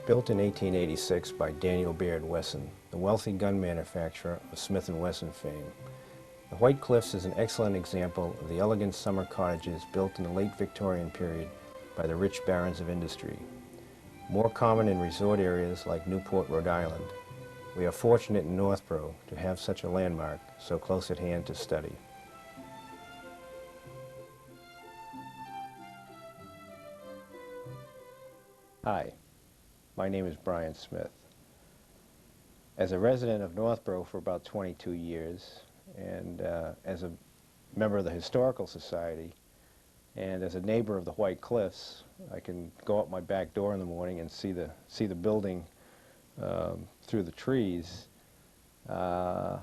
Built in 1886 by Daniel Wesson, the wealthy gun manufacturer of Smith&Wesson fame, the White Cliffs is an excellent example of the elegant summer cottages built in the late Victorian period by the rich barons of industry. More common in resort areas like Newport, Rhode Island, we are fortunate in Northborough to have such a landmark so close at hand to study. Hi, my name is Brian Smith. As a resident of Northborough for about 22 years, and as a member of the Historical Society, and as a neighbor of the White Cliffs, I can go out my back door in the morning and see the building through the trees. I've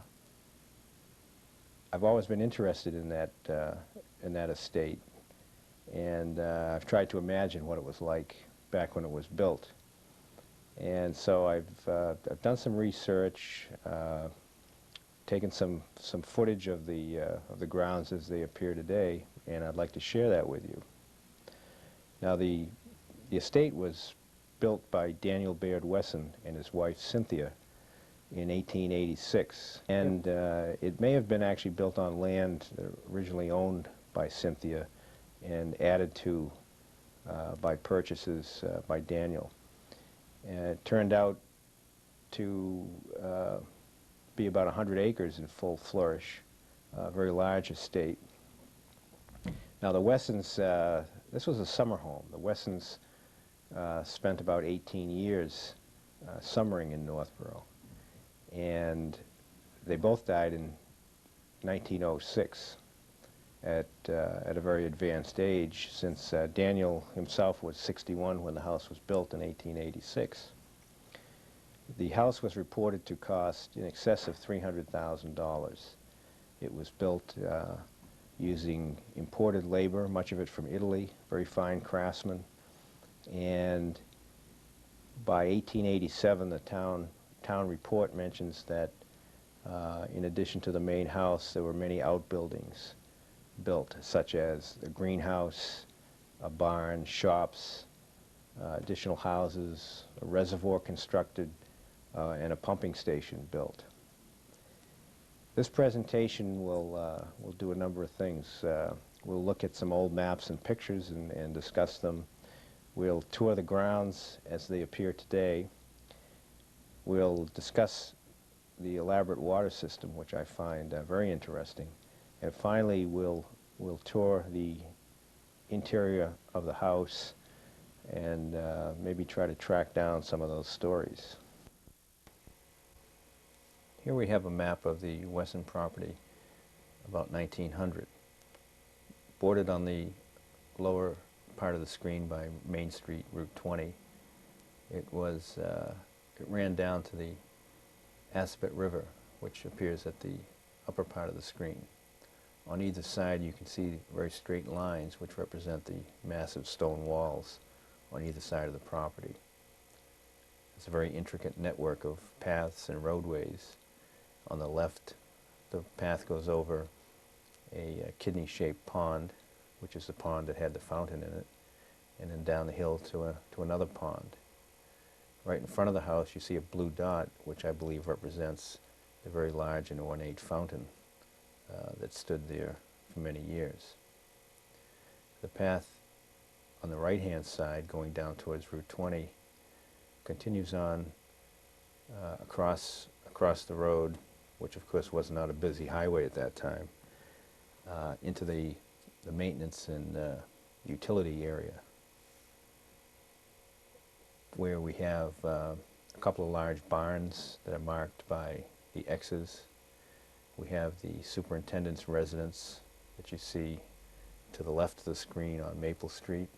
always been interested in that estate, and I've tried to imagine what it was like back when it was built. And so I've done some research, taken some footage of the grounds as they appear today, and I'd like to share that with you. Now, the estate was built by Daniel Wesson and his wife Cynthia in 1886, and it may have been actually built on land originally owned by Cynthia and added to by purchases by Daniel. And it turned out to be about 100 acres in full flourish, a very large estate. Now the Wessons, this was a summer home. The Wessons spent about 18 years summering in Northborough, and they both died in 1906 at a very advanced age, since Daniel himself was 61 when the house was built in 1886. The house was reported to cost in excess of $300,000. It was built using imported labor, much of it from Italy, very fine craftsmen, and by 1887 the town report mentions that in addition to the main house there were many outbuildings built, such as a greenhouse, a barn, shops, additional houses, a reservoir constructed, and a pumping station built. This presentation will do a number of things. We'll look at some old maps and pictures and discuss them. We'll tour the grounds as they appear today. We'll discuss the elaborate water system, which I find very interesting. And finally, we'll tour the interior of the house and maybe try to track down some of those stories. Here we have a map of the Wesson property about 1900. Bordered on the lower part of the screen by Main Street, Route 20. It ran down to the Aspet River, which appears at the upper part of the screen. On either side you can see very straight lines which represent the massive stone walls on either side of the property. It's a very intricate network of paths and roadways. On the left, the path goes over a kidney-shaped pond, which is the pond that had the fountain in it, and then down the hill to another pond. Right in front of the house you see a blue dot, which I believe represents the very large and ornate fountain that stood there for many years. The path on the right-hand side, going down towards Route 20, continues on across the road, which of course was not a busy highway at that time, into the maintenance and utility area, where we have a couple of large barns that are marked by the X's. We have the superintendent's residence that you see to the left of the screen on Maple Street,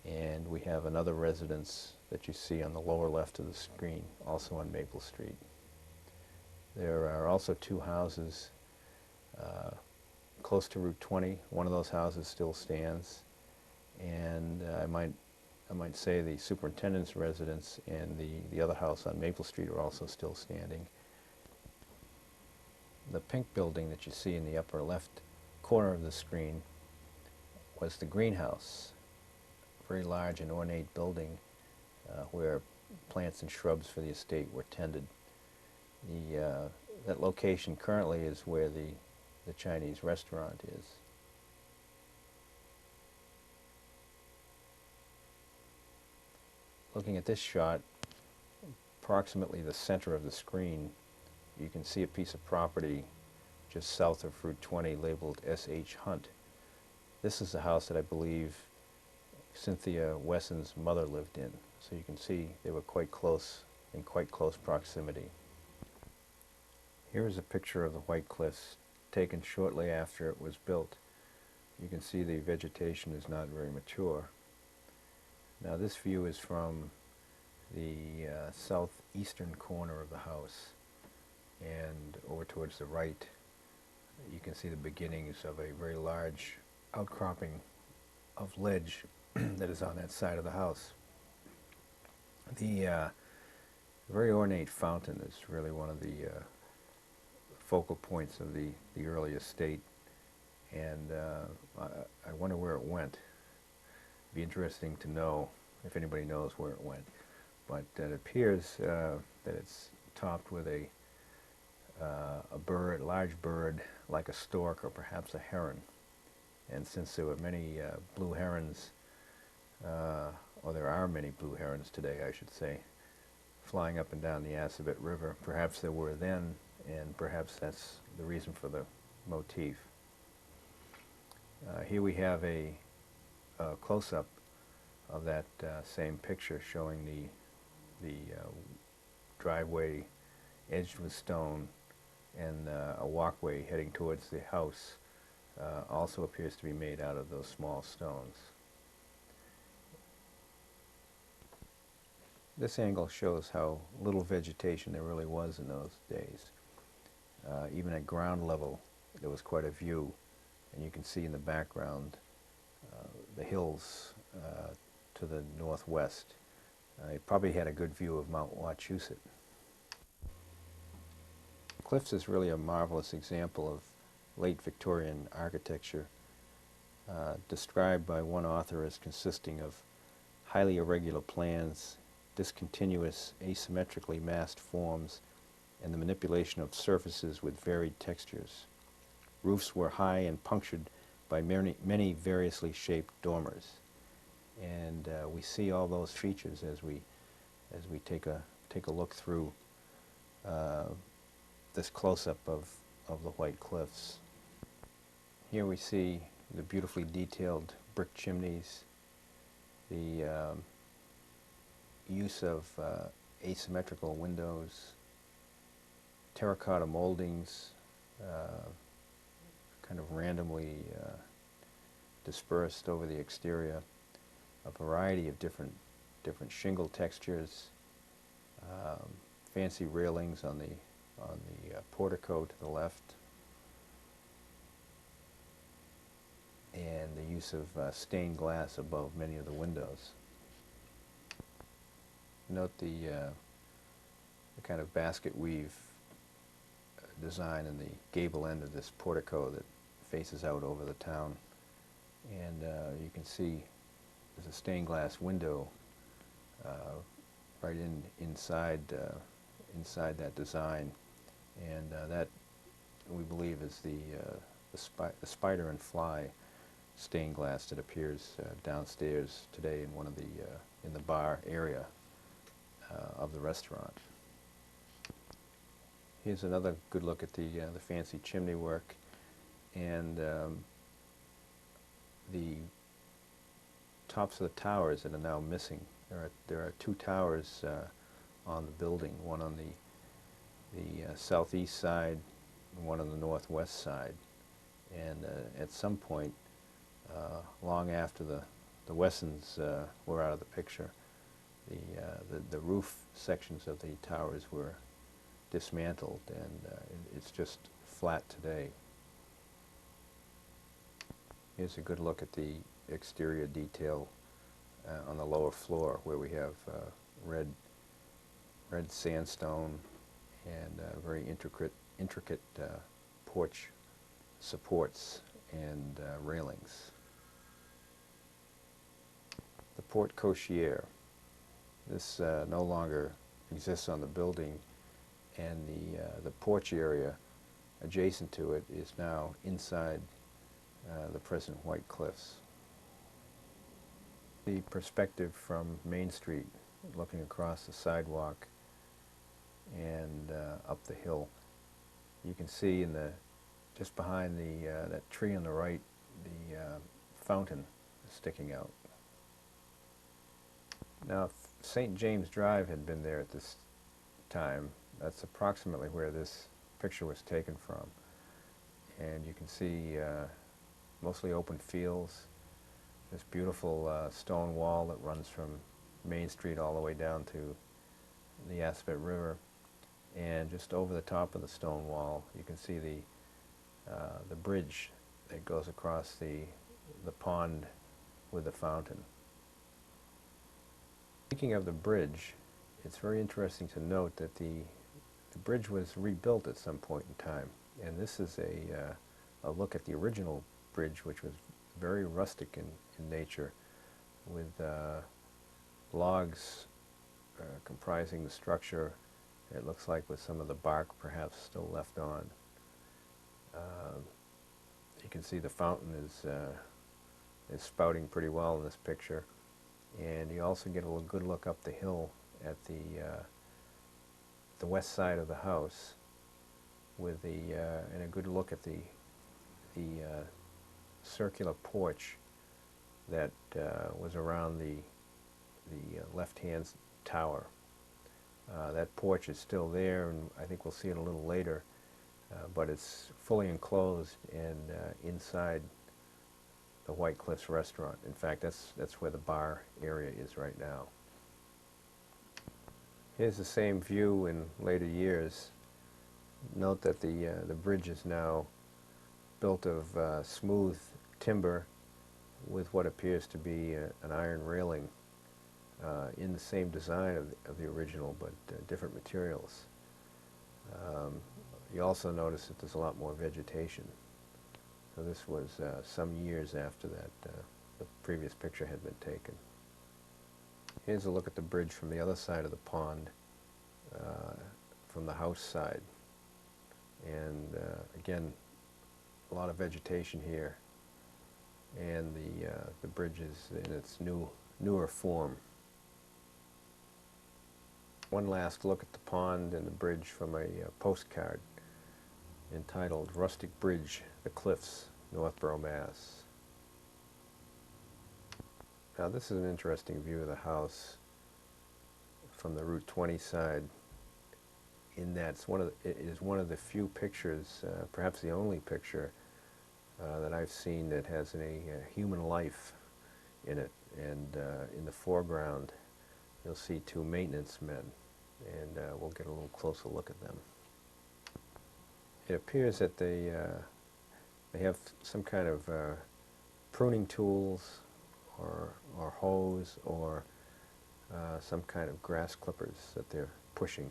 and we have another residence that you see on the lower left of the screen, also on Maple Street. There are also two houses close to Route 20. One of those houses still stands, and I might say the superintendent's residence and the other house on Maple Street are also still standing. The pink building that you see in the upper left corner of the screen was the greenhouse, a very large and ornate building where plants and shrubs for the estate were tended. That location currently is where the Chinese restaurant is. Looking at this shot, approximately the center of the screen, you can see a piece of property just south of Route 20 labeled S.H. Hunt. This is the house that I believe Cynthia Wesson's mother lived in. So you can see they were quite close, in quite close proximity. Here is a picture of the White Cliffs taken shortly after it was built. You can see the vegetation is not very mature. Now this view is from the southeastern corner of the house, and over towards the right you can see the beginnings of a very large outcropping of ledge that is on that side of the house. The very ornate fountain is really one of the focal points of the early estate, and I wonder where it went. It'd be interesting to know if anybody knows where it went, but it appears that it's topped with a bird, large bird like a stork or perhaps a heron. And since there were many blue herons, or there are many blue herons today, I should say, flying up and down the Assabet River, perhaps there were then, and perhaps that's the reason for the motif. Here we have a close-up of that same picture showing the driveway edged with stone, and a walkway heading towards the house also appears to be made out of those small stones. This angle shows how little vegetation there really was in those days. Even at ground level there was quite a view, and you can see in the background the hills to the northwest. You probably had a good view of Mount Wachusett. Cliffs is really a marvelous example of late Victorian architecture, described by one author as consisting of highly irregular plans, discontinuous, asymmetrically massed forms, and the manipulation of surfaces with varied textures. Roofs were high and punctured by many variously shaped dormers, and we see all those features as we take a look through this close-up of the White Cliffs. Here we see the beautifully detailed brick chimneys, the use of asymmetrical windows, terracotta moldings, kind of randomly dispersed over the exterior, a variety of different shingle textures, fancy railings on the portico to the left, and the use of stained glass above many of the windows. Note the kind of basket weave design in the gable end of this portico that faces out over the town, and you can see there's a stained glass window right inside that design, and that we believe is the spider and fly stained glass that appears downstairs today in one of in the bar area of the restaurant. Here's another good look at the fancy chimney work, and the tops of the towers that are now missing. There are two towers on the building, one on the southeast side and one on the northwest side, and at some point long after the Wessons were out of the picture, the roof sections of the towers were dismantled, and it's just flat today. Here's a good look at the exterior detail on the lower floor, where we have red sandstone and very intricate porch supports and railings. The porte cochere This no longer exists on the building, and the porch area adjacent to it is now inside the present White Cliffs. The perspective from Main Street, looking across the sidewalk and up the hill, you can see in the just behind that tree on the right, the fountain is sticking out. Now, if St. James Drive had been there at this time, that's approximately where this picture was taken from. And you can see mostly open fields, this beautiful stone wall that runs from Main Street all the way down to the Aspet River. And just over the top of the stone wall, you can see the bridge that goes across the pond with the fountain. Speaking of the bridge, it's very interesting to note that the bridge was rebuilt at some point in time. And this is a look at the original bridge, which was very rustic in nature, with logs comprising the structure. It looks like with some of the bark perhaps still left on. You can see the fountain is spouting pretty well in this picture, and you also get a good look up the hill at the west side of the house, with and a good look at the circular porch that was around the left-hand tower. That porch is still there, and I think we'll see it a little later, but it's fully enclosed and inside the White Cliffs restaurant. In fact, that's where the bar area is right now. Here's the same view in later years. Note that the bridge is now built of smooth timber with what appears to be an iron railing in the same design of the original, but different materials. You also notice that there's a lot more vegetation. So this was some years after that the previous picture had been taken. Here's a look at the bridge from the other side of the pond, from the house side. And again, a lot of vegetation here, and the bridge is in its newer form. One last look at the pond and the bridge from a postcard entitled "Rustic Bridge, the Cliffs, Northborough, Mass." Now this is an interesting view of the house from the Route 20 side, in that it is one of the few pictures, perhaps the only picture that I've seen that has a human life in it. And in the foreground you'll see two maintenance men, and we'll get a little closer look at them. It appears that they have some kind of pruning tools or hose or some kind of grass clippers that they're pushing.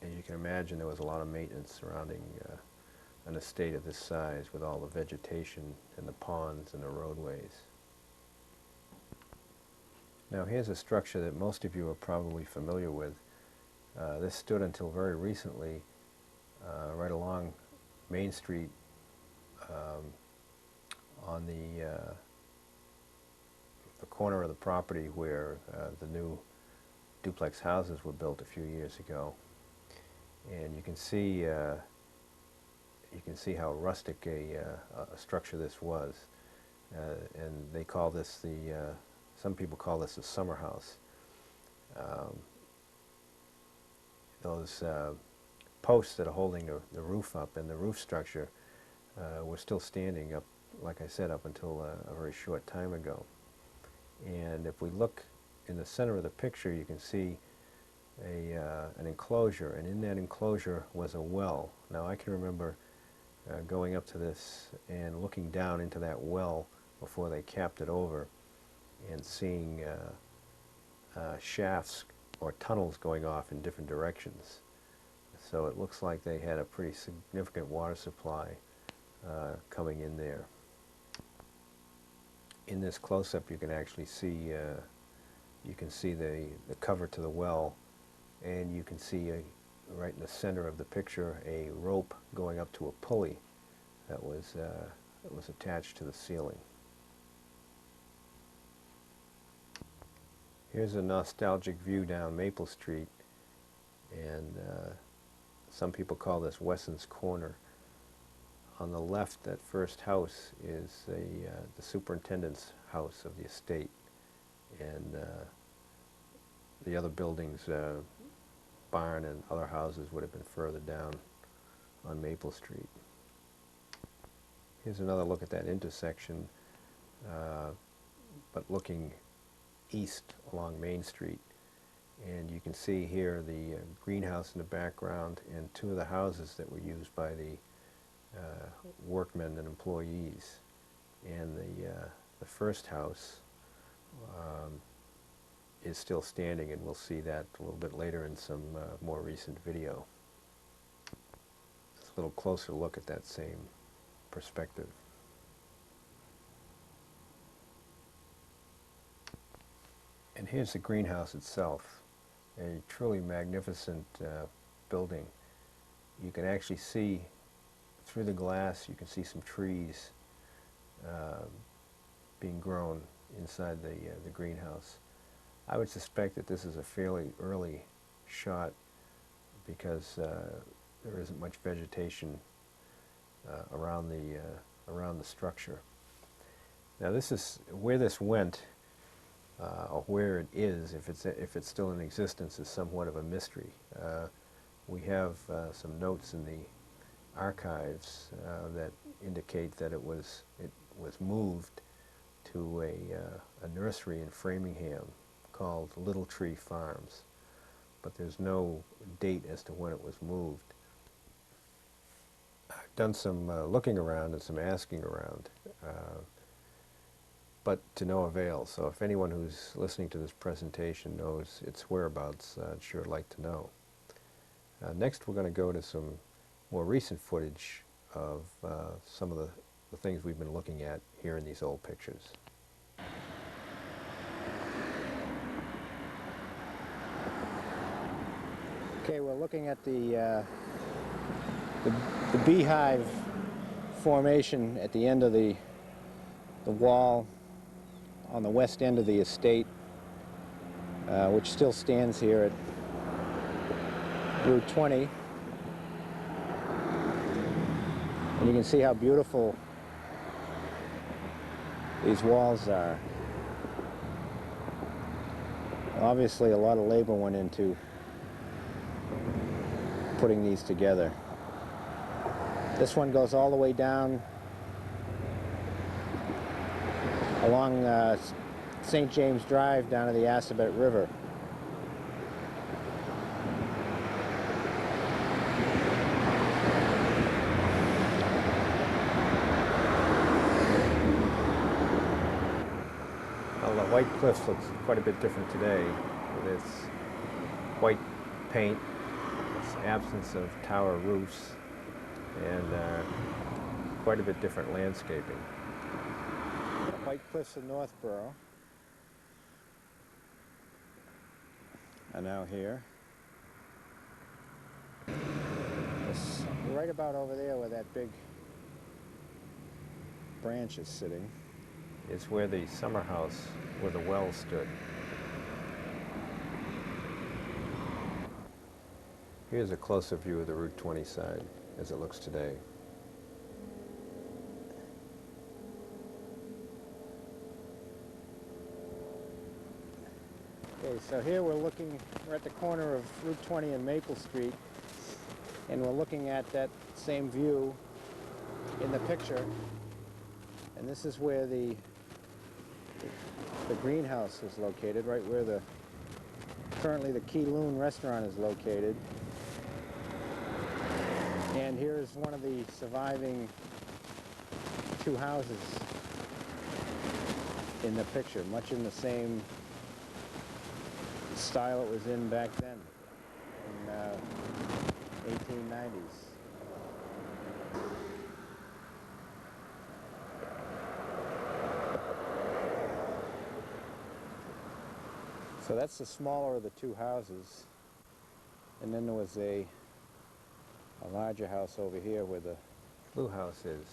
And you can imagine there was a lot of maintenance surrounding an estate of this size, with all the vegetation and the ponds and the roadways. Now here's a structure that most of you are probably familiar with. This stood until very recently right along Main Street on the corner of the property where the new duplex houses were built a few years ago. And you can see how rustic a structure this was, and they call this some people call this a summer house. Those posts that are holding the roof up and the roof structure were still standing up, like I said, up until a very short time ago. And if we look in the center of the picture, you can see an enclosure, and in that enclosure was a well. Now I can remember going up to this and looking down into that well before they capped it over, and seeing shafts or tunnels going off in different directions. So it looks like they had a pretty significant water supply coming in there. in this close-up you can actually see the cover to the well, and you can see right in the center of the picture a rope going up to a pulley that was attached to the ceiling. Here's a nostalgic view down Maple Street, and some people call this Wesson's Corner. On the left, that first house is the superintendent's house of the estate, and the other buildings, barn and other houses, would have been further down on Maple Street. Here's another look at that intersection, but looking east along Main Street. And you can see here the greenhouse in the background and two of the houses that were used by the workmen and employees. And the first house is still standing, and we'll see that a little bit later in some more recent video. Just a little closer look at that same perspective. And here's the greenhouse itself, a truly magnificent building. You can actually see through the glass, you can see some trees being grown inside the greenhouse. I would suspect that this is a fairly early shot because there isn't much vegetation around the structure. Now this is where this went, or where it is, if it's still in existence, is somewhat of a mystery. We have some notes in the archives that indicate that it was moved to a nursery in Framingham called Little Tree Farms, but there's no date as to when it was moved. I've done some looking around and some asking around, but to no avail. So if anyone who's listening to this presentation knows its whereabouts, I'd sure like to know. Next we're going to go to some more recent footage of some of the things we've been looking at here in these old pictures. Okay, we're looking at the beehive formation at the end of the wall on the west end of the estate, which still stands here at Route 20. And you can see how beautiful these walls are. Obviously, a lot of labor went into putting these together. This one goes all the way down along St. James Drive down to the Assabet River. Well, the White Cliffs looks quite a bit different today with its white paint, its absence of tower roofs, and quite a bit different landscaping. The White Cliffs of Northborough are now here. It's right about over there where that big branch is sitting. It's where the summer house, where the well stood. Here's a closer view of the Route 20 side as it looks today. Okay, so here we're at the corner of Route 20 and Maple Street, and we're looking at that same view in the picture, and this is where the greenhouse is located, right where currently the Key Loon restaurant is located. And here's one of the surviving two houses in the picture, much in the same style it was in back then, in 1890s. So that's the smaller of the two houses. And then there was a larger house over here where the blue house is.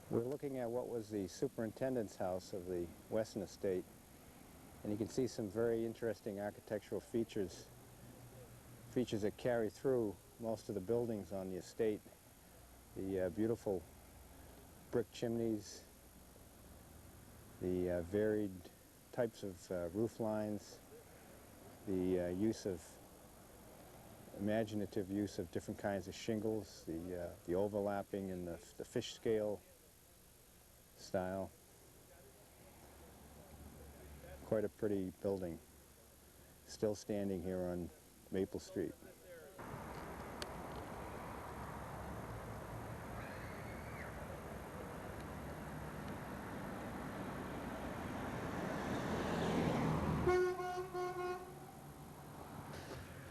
We're looking at what was the superintendent's house of the Wesson estate, and you can see some very interesting architectural features that carry through most of the buildings on the estate. The beautiful brick chimneys, the varied types of roof lines, the imaginative use of different kinds of shingles, the overlapping and the fish scale style. Quite a pretty building, still standing here on Maple Street.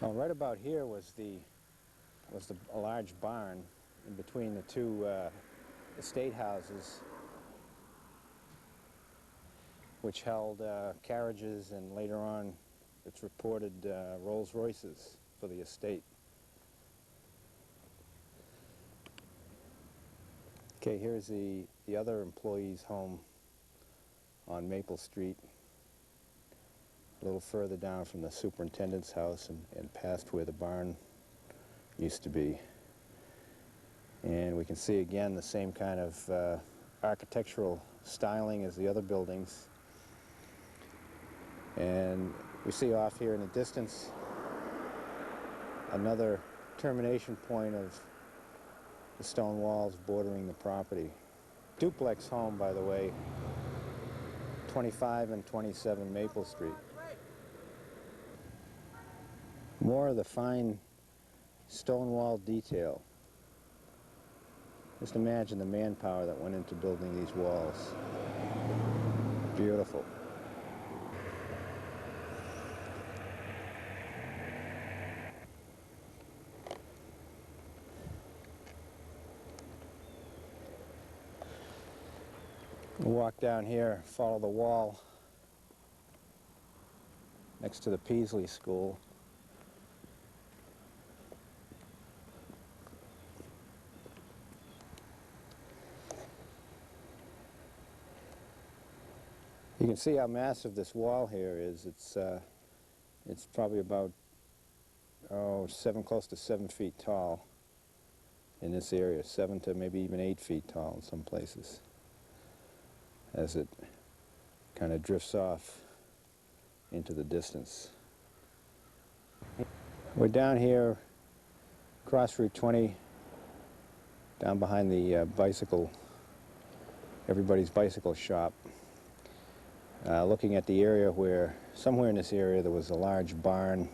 Well, right about here was a large barn in between the two estate houses, which held carriages and later on, it's reported, Rolls Royces for the estate. Okay, here's the other employee's home on Maple Street, a little further down from the superintendent's house and past where the barn used to be. And we can see again the same kind of architectural styling as the other buildings. And we see off here in the distance another termination point of the stone walls bordering the property. Duplex home, by the way, 25 and 27 Maple Street. More of the fine stone wall detail. Just imagine the manpower that went into building these walls. Beautiful. We'll walk down here, follow the wall next to the Peasley School. You can see how massive this wall here is. It's probably about close to 7 feet tall in this area, 7 to maybe even 8 feet tall in some places, as it kind of drifts off into the distance. We're down here, across Route 20, down behind the everybody's bicycle shop, looking at the area where, somewhere in this area, there was a large barn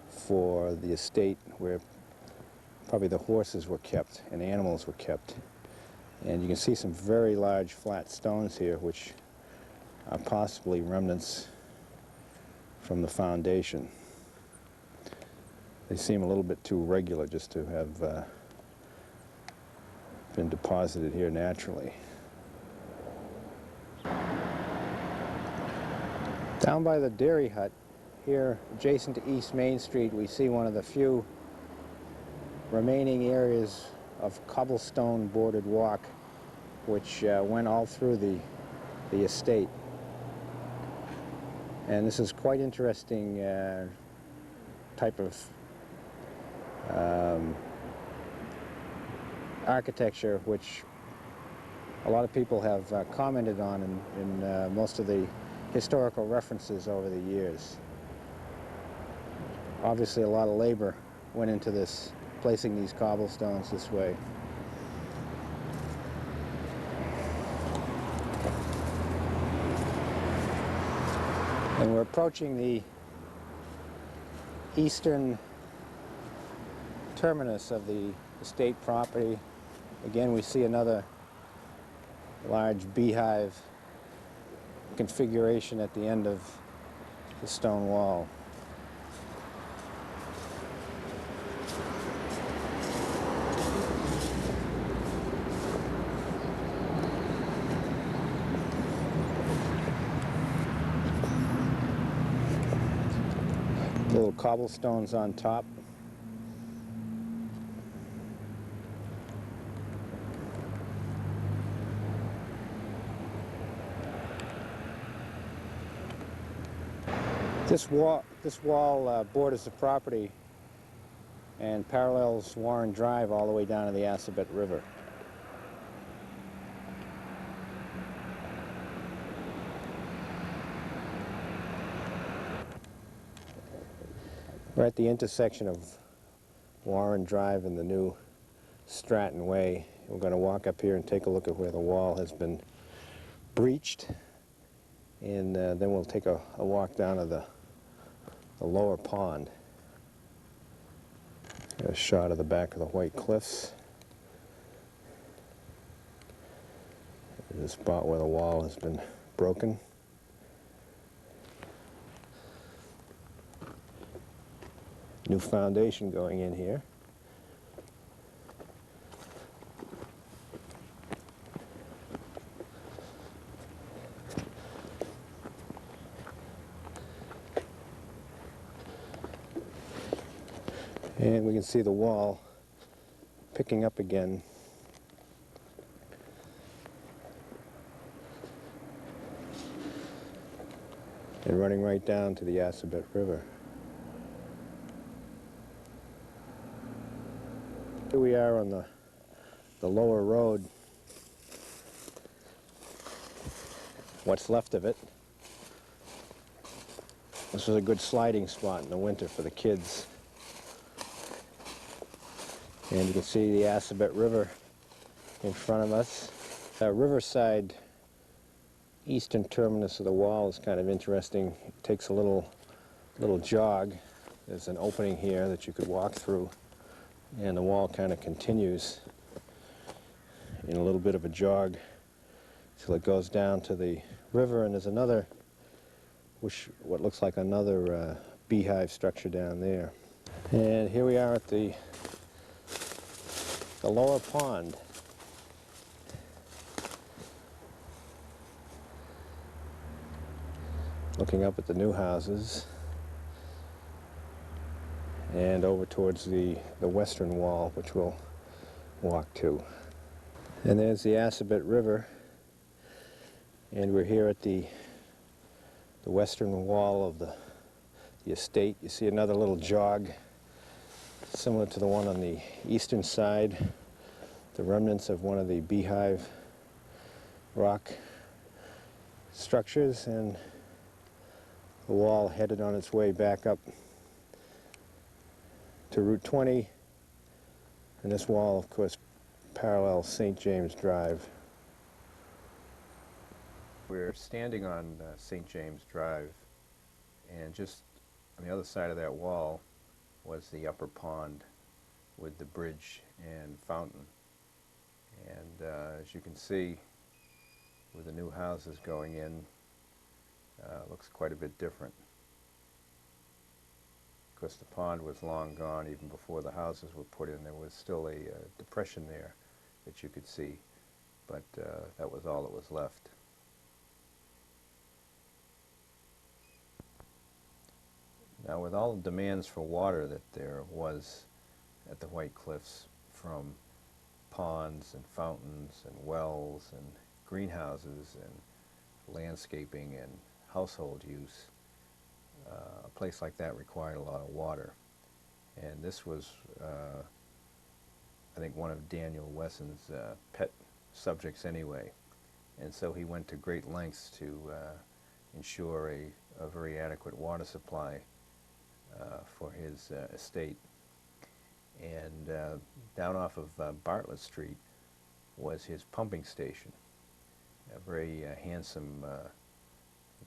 for the estate where probably the horses were kept and animals were kept. And you can see some very large flat stones here, which are possibly remnants from the foundation. They seem a little bit too regular just to have been deposited here naturally. Down by the dairy hut, here adjacent to East Main Street, we see one of the few remaining areas of cobblestone bordered walk which went all through the estate. And this is quite interesting type of architecture, which a lot of people have commented on in most of the historical references over the years. Obviously a lot of labor went into this, placing these cobblestones this way. And we're approaching the eastern terminus of the estate property. Again, we see another large beehive configuration at the end of the stone wall. little cobblestones on top. This wall borders the property and parallels Warren Drive all the way down to the Assabet River. We're at the intersection of Warren Drive and the new Stratton Way. We're going to walk up here and take a look at where the wall has been breached, and then we'll take a walk down to the lower pond. Got a shot of the back of the White Cliffs. The spot where the wall has been broken. New foundation going in here. And we can see the wall picking up again. And running right down to the Assabet River. Here we are on the lower road. What's left of it. This was a good sliding spot in the winter for the kids. And you can see the Assabet River in front of us. The riverside eastern terminus of the wall is kind of interesting. It takes a little jog. There's an opening here that you could walk through, and the wall kind of continues in a little bit of a jog till it goes down to the river, and there's another, what looks like another beehive structure down there. And here we are at the lower pond. Looking up at the new houses and over towards the western wall, which we'll walk to. And there's the Assabet River, and we're here at the western wall of the estate. You see another little jog similar to the one on the eastern side, the remnants of one of the beehive rock structures, and the wall headed on its way back up to Route 20, and this wall, of course, parallels St. James Drive. We're standing on St. James Drive, and just on the other side of that wall was the upper pond with the bridge and fountain. And as you can see, with the new houses going in, looks quite a bit different. Of course, the pond was long gone even before the houses were put in. There was still a depression there that you could see, but that was all that was left. Now, with all the demands for water that there was at the White Cliffs, from ponds and fountains and wells and greenhouses and landscaping and household use, a place like that required a lot of water. And this was, I think, one of Daniel Wesson's pet subjects anyway. And so he went to great lengths to ensure a very adequate water supply for his estate. And down off of Bartlett Street was his pumping station, a very handsome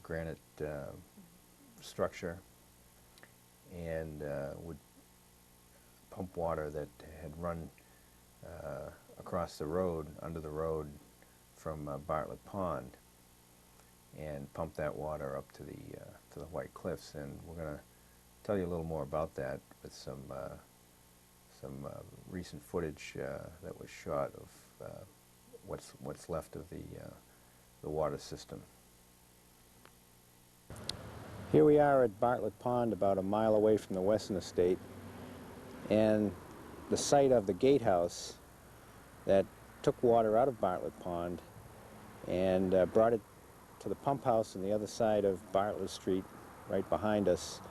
granite structure, and would pump water that had run across the road, under the road from Bartlett Pond, and pump that water up to the White Cliffs. And we're going to tell you a little more about that with some recent footage that was shot of what's left of the water system. Here we are at Bartlett Pond, about a mile away from the Wesson estate, and the site of the gatehouse that took water out of Bartlett Pond and brought it to the pump house on the other side of Bartlett Street, right behind us,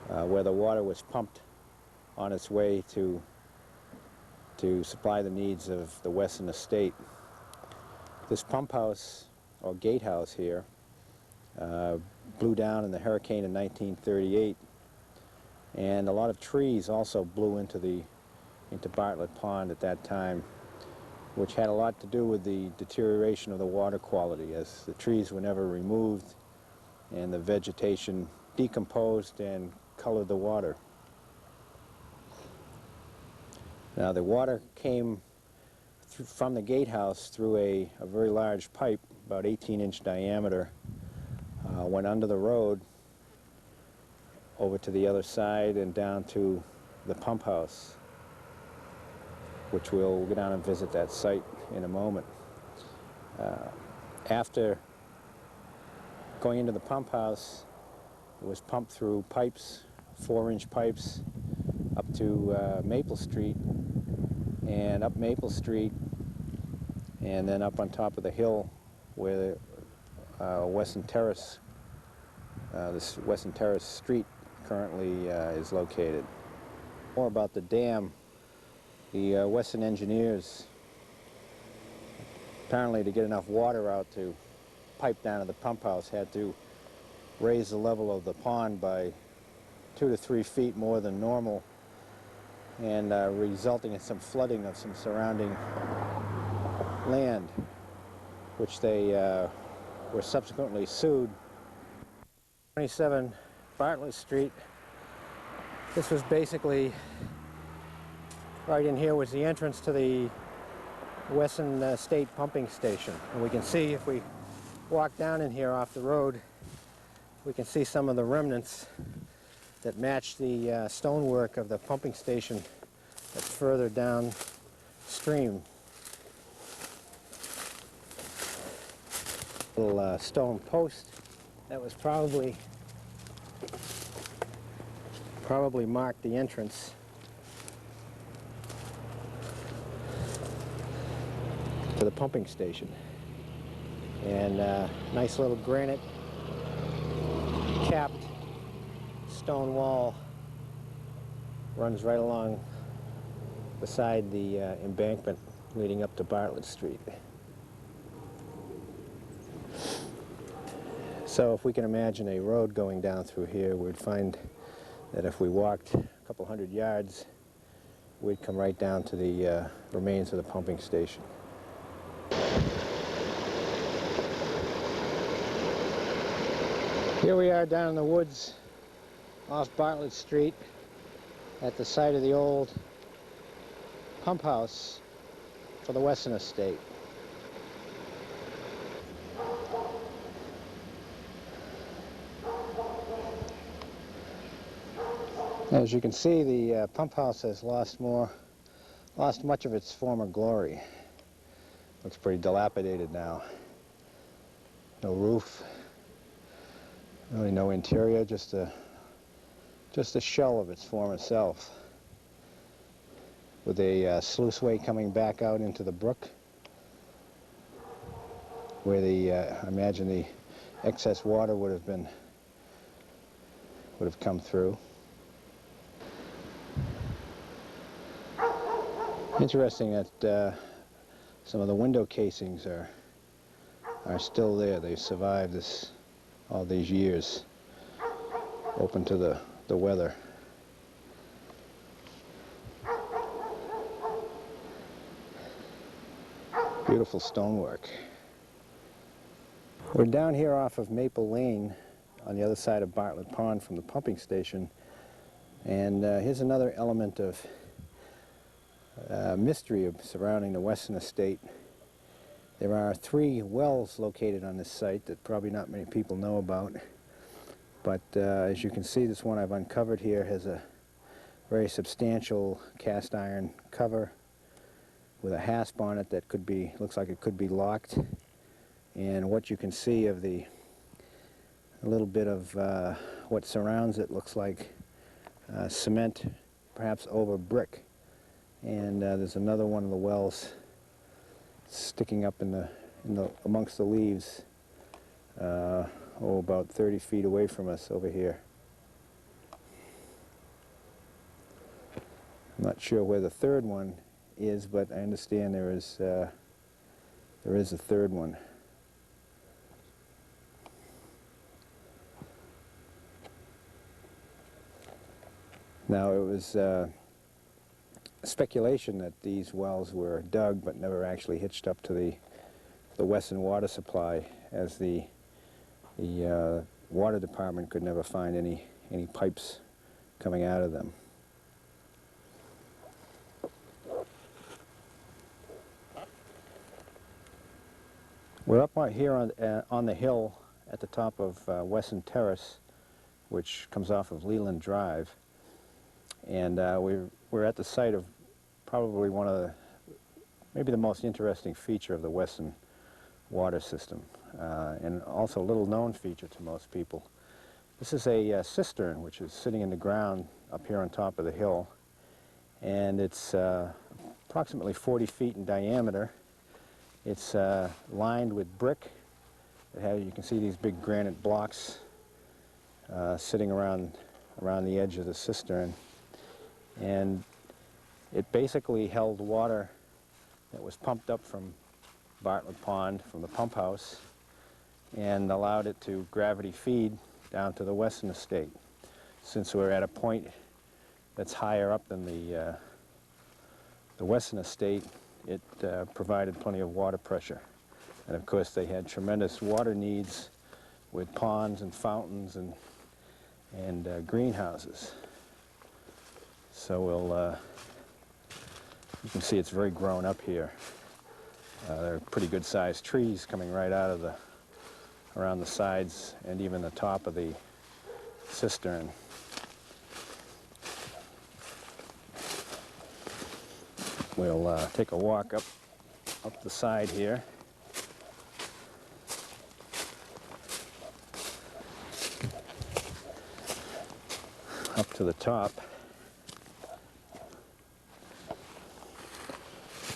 where the water was pumped on its way to supply the needs of the Wesson estate. This pump house, or gatehouse here, blew down in the hurricane in 1938, and a lot of trees also blew into Bartlett Pond at that time, which had a lot to do with the deterioration of the water quality, as the trees were never removed and the vegetation decomposed and colored the water. Now the water came from the gatehouse through a very large pipe, about 18-inch diameter, went under the road over to the other side and down to the pump house, which we'll go down and visit that site in a moment. After going into the pump house, it was pumped through pipes, 4-inch pipes, up to Maple Street, and up Maple Street, and then up on top of the hill where Wesson Terrace, this Wesson Terrace Street currently is located. More about the dam. The Wesson engineers, apparently to get enough water out to pipe down to the pump house, had to raise the level of the pond by 2 to 3 feet more than normal, and resulting in some flooding of some surrounding land, which they were subsequently sued. 27 Bartlett Street. This was basically, right in here was the entrance to the Wesson State pumping station. And we can see, if we walk down in here off the road, we can see some of the remnants that match the stonework of the pumping station that's further downstream. Little stone post that was probably marked the entrance to the pumping station. And nice little granite capped stone wall runs right along beside the embankment leading up to Bartlett Street. So if we can imagine a road going down through here, we'd find that if we walked a couple hundred yards, we'd come right down to the remains of the pumping station. Here we are down in the woods off Bartlett Street at the site of the old pump house for the Wesson estate. As you can see, the pump house has lost much of its former glory. Looks pretty dilapidated now. No roof, really no interior, just a shell of its former self, with a sluiceway coming back out into the brook, where I imagine the excess water would have come through. Interesting that some of the window casings are still there. They've survived all these years, open to the weather. Beautiful stonework. We're down here off of Maple Lane on the other side of Bartlett Pond from the pumping station, and here's another element of mystery surrounding the Wesson estate. There are 3 wells located on this site that probably not many people know about, but as you can see, this one I've uncovered here has a very substantial cast iron cover with a hasp on it that looks like it could be locked, and what you can see of the A little bit of what surrounds it looks like cement, perhaps over brick. And there's another one of the wells sticking up amongst the leaves, about 30 feet away from us over here. I'm not sure where the third one is, but I understand there is a third one. Now, it was speculation that these wells were dug but never actually hitched up to the Wesson water supply, as the water department could never find any pipes coming out of them. We're up here on the hill at the top of Wesson Terrace, which comes off of Leland Drive, and we're at the site of probably one of maybe the most interesting feature of the Wesson water system, and also a little known feature to most people. This is a cistern which is sitting in the ground up here on top of the hill, and it's approximately 40 feet in diameter. It's lined with brick. You can see these big granite blocks sitting around the edge of the cistern, and it basically held water that was pumped up from Bartlett Pond, from the pump house, and allowed it to gravity feed down to the Wesson estate. Since we're at a point that's higher up than the Wesson estate, it provided plenty of water pressure. And of course they had tremendous water needs with ponds and fountains and greenhouses. So you can see it's very grown up here. There are pretty good sized trees coming right out of around the sides and even the top of the cistern. We'll take a walk up the side here. Up to the top.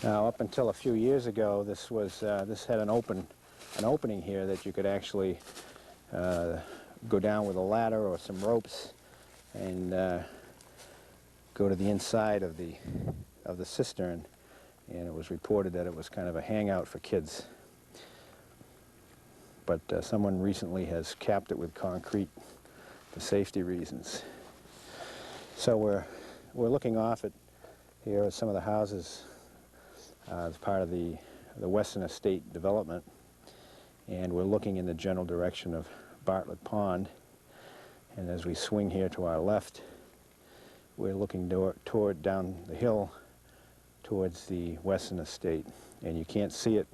Now, up until a few years ago, this had an opening here that you could actually go down with a ladder or some ropes and go to the inside of the cistern, and it was reported that it was kind of a hangout for kids. But someone recently has capped it with concrete for safety reasons. So we're looking off at here at some of the houses as part of the Wesson estate development, and we're looking in the general direction of Bartlett Pond. And as we swing here to our left, we're looking toward down the hill towards the Wesson estate. And you can't see it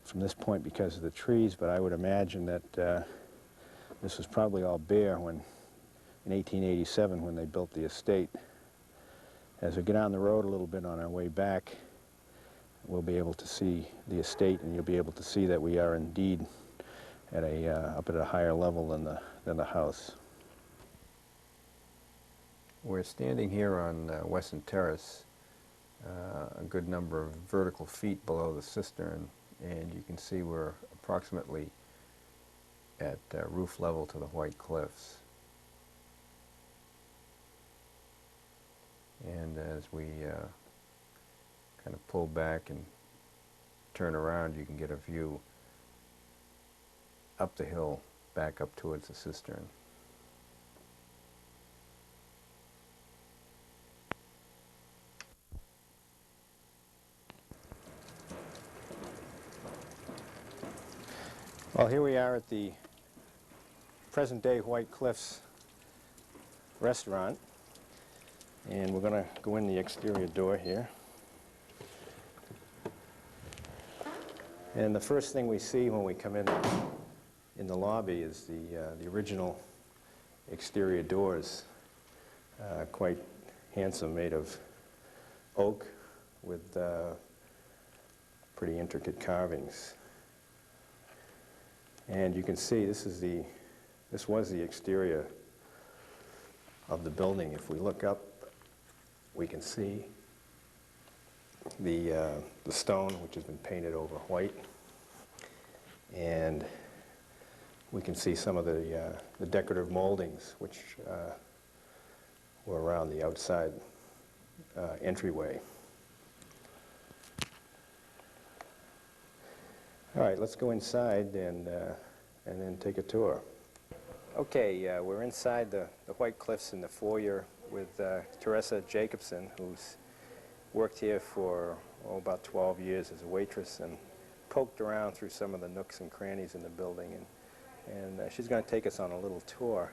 from this point because of the trees, but I would imagine that this was probably all bare in 1887 when they built the estate. As we get down the road a little bit on our way back, we'll be able to see the estate, and you'll be able to see that we are indeed at up at a higher level than the house. We're standing here on Wesson Terrace, a good number of vertical feet below the cistern, and you can see we're approximately at roof level to the White Cliffs. And as we kind of pull back and turn around, you can get a view up the hill, back up towards the cistern. Well, here we are at the present-day White Cliffs restaurant, and we're going to go in the exterior door here. And the first thing we see when we come in the lobby is the original exterior doors, quite handsome, made of oak with pretty intricate carvings. And you can see this is the This was the exterior of the building. If we look up, we can see the stone, which has been painted over white, and we can see some of the decorative moldings, which were around the outside entryway. All right, let's go inside and then take a tour. Okay, we're inside the White Cliffs in the foyer with Teresa Jacobson, who's worked here for about 12 years as a waitress and poked around through some of the nooks and crannies in the building, and she's going to take us on a little tour.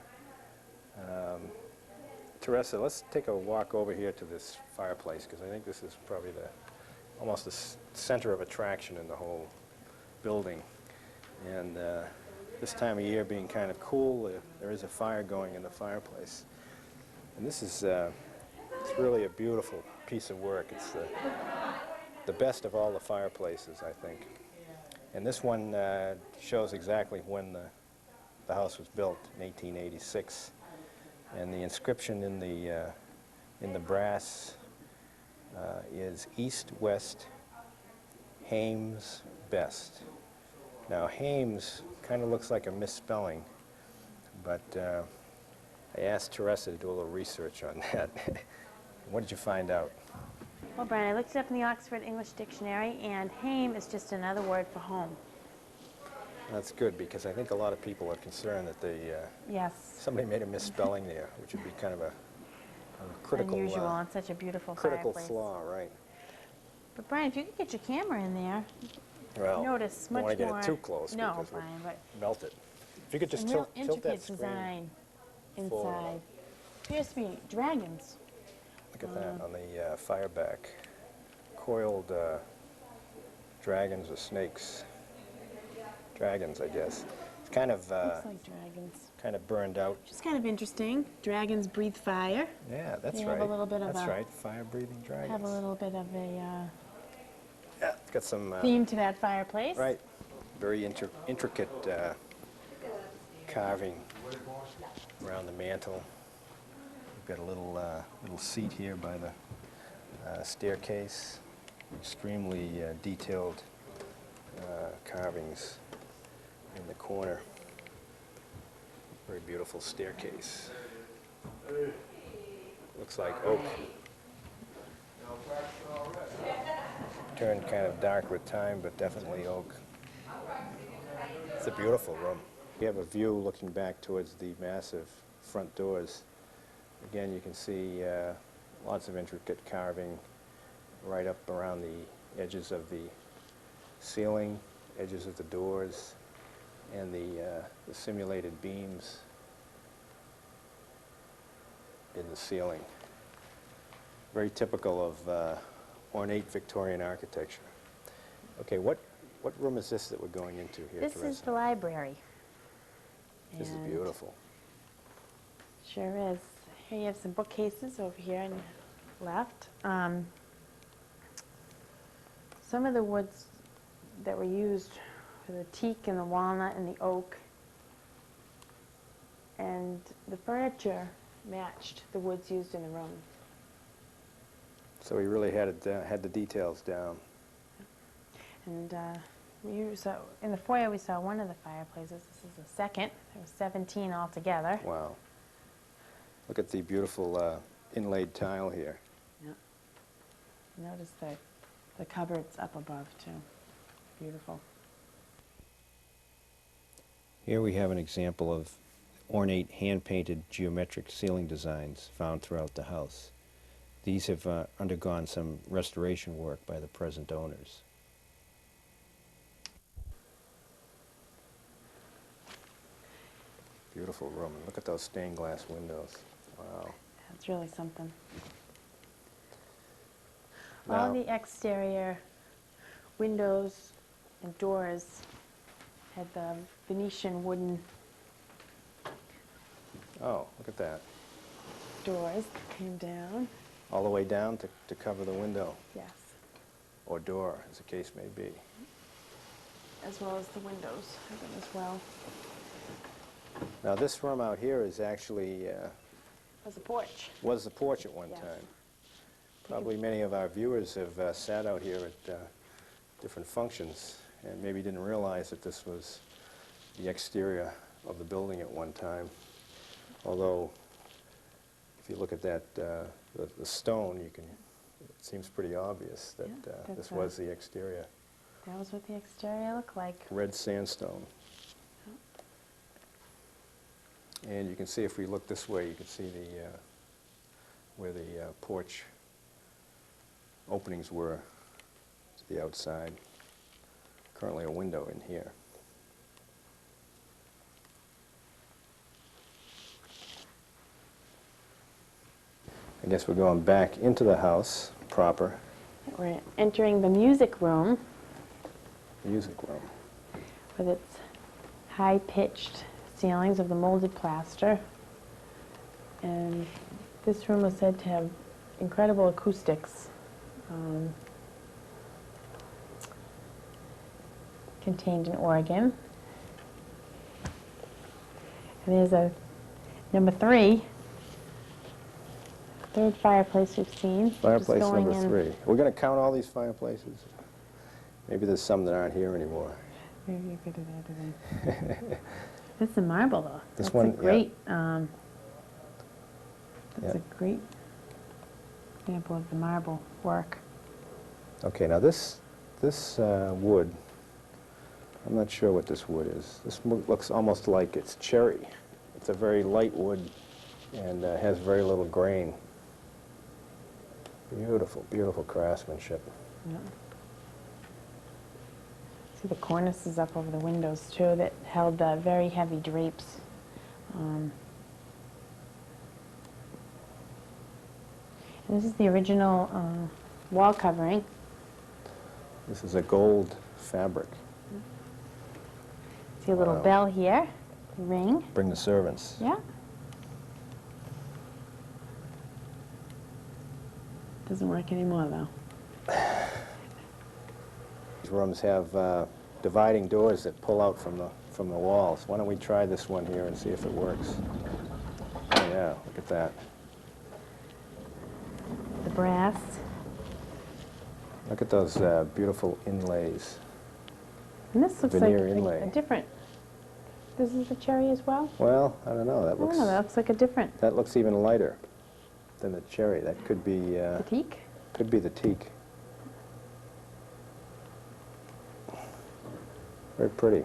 Teresa, let's take a walk over here to this fireplace, because I think this is probably almost the center of attraction in the whole building. And this time of year being kind of cool, there is a fire going in the fireplace. And this is it's really a beautiful piece of work. It's the best of all the fireplaces, I think. And this one shows exactly when the house was built, in 1886. And the inscription in the brass is East West Hames Best. Now Hames kind of looks like a misspelling, but I asked Teresa to do a little research on that. What did you find out? Well, Brian, I looked it up in the Oxford English Dictionary, and hame is just another word for home. That's good, because I think a lot of people are concerned that Yes. somebody made a misspelling there, which would be kind of a critical, Unusual on such a beautiful critical fireplace. flaw, right? But Brian, if you could get your camera in there, Well, notice don't much want to more. get it too close, No, because Brian, but we'll melt it. If you could just some real tilt that intricate screen design forward. inside. Appears to be dragons. Look at that on the fire back. Coiled dragons or snakes. Dragons, I guess. It's kind of Looks like dragons. kind of burned out. Which is kind of interesting. Dragons breathe fire. Yeah, that's They right. have a little bit of that's a- right. Fire-breathing dragons. Have a little bit of a Yeah, it's got some theme to that fireplace. right. Very intricate carving around the mantle. We've got a little seat here by the staircase. Extremely detailed carvings in the corner. Very beautiful staircase. Looks like oak. Turned kind of dark with time, but definitely oak. It's a beautiful room. We have a view looking back towards the massive front doors. Again, you can see lots of intricate carving right up around the edges of the ceiling, edges of the doors, and the simulated beams in the ceiling. Very typical of ornate Victorian architecture. Okay, what room is this that we're going into here, This Teresa? is the library. This is And beautiful. Sure is. Here you have some bookcases over here on your left. Some of the woods that were used were the teak and the walnut and the oak. And the furniture matched the woods used in the room. So we really had the details down. And in the foyer we saw one of the fireplaces. This is the second. There were 17 altogether. Wow. Look at the beautiful inlaid tile here. Yep. Notice the cupboards up above too. Beautiful. Here we have an example of ornate hand-painted geometric ceiling designs found throughout the house. These have undergone some restoration work by the present owners. Beautiful room. Look at those stained glass windows. Wow. That's really something. Now- All the exterior windows and doors had the Venetian wooden Oh, look at that. doors that came down. All the way down to cover the window, Yes, or door, as the case may be. as well as the windows have them as well. Now this room out here is actually, There's a porch. was the porch at one Yes. time. Probably many of our viewers have sat out here at different functions and maybe didn't realize that this was the exterior of the building at one time. Although, if you look at that, the stone, you can, it seems pretty obvious that Yeah, that's this was the exterior. That was what the exterior looked like. Red sandstone. And you can see, if we look this way, you can see the where the porch openings were to the outside. Currently a window in here. I guess we're going back into the house proper. We're entering the music room Music room. with its high-pitched ceilings of the molded plaster. And this room was said to have incredible acoustics. Contained an organ. And there's a number 3, third fireplace we've seen. Fireplace Just going number in- 3. We're going to count all these fireplaces? Maybe there's some that aren't here anymore. Maybe you could have added in. This is a marble, though. This That's one, a yeah. great. That's Yeah. a great example of the marble work. Okay, now this wood, I'm not sure what this wood is. This looks almost like it's cherry. It's a very light wood and has very little grain. Beautiful, beautiful craftsmanship. Yeah. See the cornices up over the windows too that held the very heavy drapes. And this is the original wall covering. This is a gold fabric. See a little Wow. bell here, ring. Bring the servants. Yeah. Doesn't work anymore though. These rooms have dividing doors that pull out from the walls. Why don't we try this one here and see if it works? Oh yeah, look at that. The brass. Look at those beautiful inlays. And this looks like Veneer a inlay. different. This is the cherry as well? Well, I don't know. That I don't looks know, that looks like a different. that looks even lighter than the cherry. That could be The teak? the teak. Very pretty.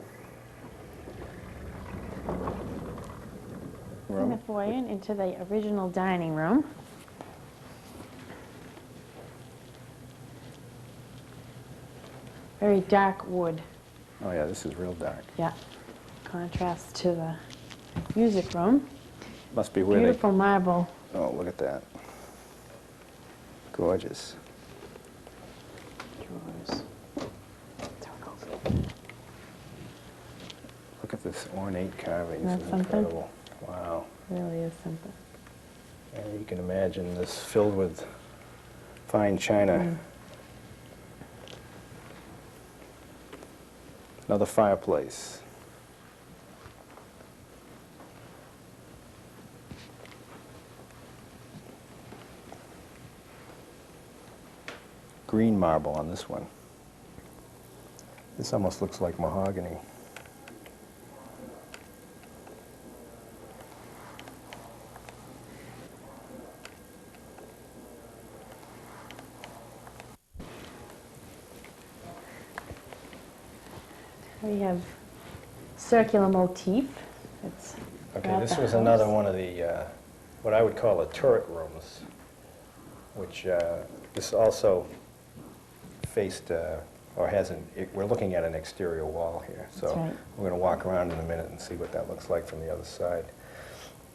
In the foyer and into the original dining room. Very dark wood. Oh yeah, this is real dark. Yeah. Contrast to the music room. Must be where Beautiful marble. they. Oh, look at that. Gorgeous. Drawers. Look at this ornate carving. Isn't This is that something? incredible. Wow. Really is something. And you can imagine this filled with fine china. Another fireplace. Green marble on this one. This almost looks like mahogany. We have circular motif. It's Okay, throughout this the was house. another one of the, what I would call the turret rooms, which this also faced, or has an, we're looking at an exterior wall here. So That's right. we're going to walk around in a minute and see what that looks like from the other side.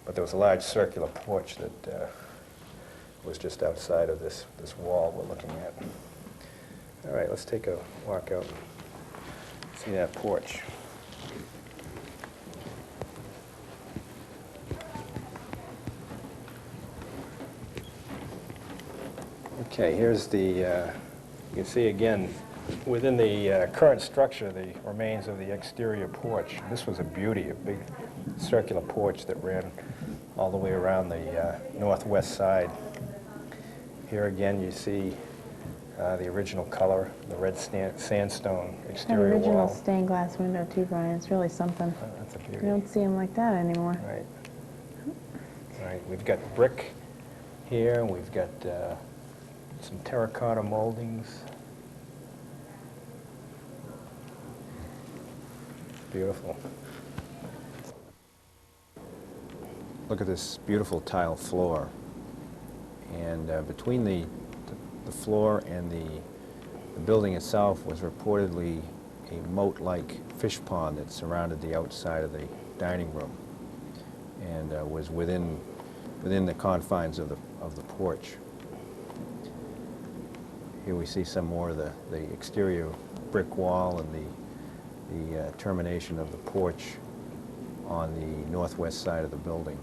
But there was a large circular porch that was just outside of this wall we're looking at. All right, let's take a walk out and see that porch. Okay, here's the, you can see again, within the current structure, the remains of the exterior porch. This was a beauty, a big circular porch that ran all the way around the northwest side. Here again you see the original color, the red sandstone That exterior original wall. stained glass window too, Brian. It's really something. Oh, that's a You beauty. don't see them like that anymore. Right. Right. We've got brick here, and we've got some terracotta moldings. Beautiful. Look at this beautiful tile floor. And between the floor and the building itself was reportedly a moat-like fish pond that surrounded the outside of the dining room and was within the confines of the porch. Here we see some more of the exterior brick wall and the termination of the porch on the northwest side of the building.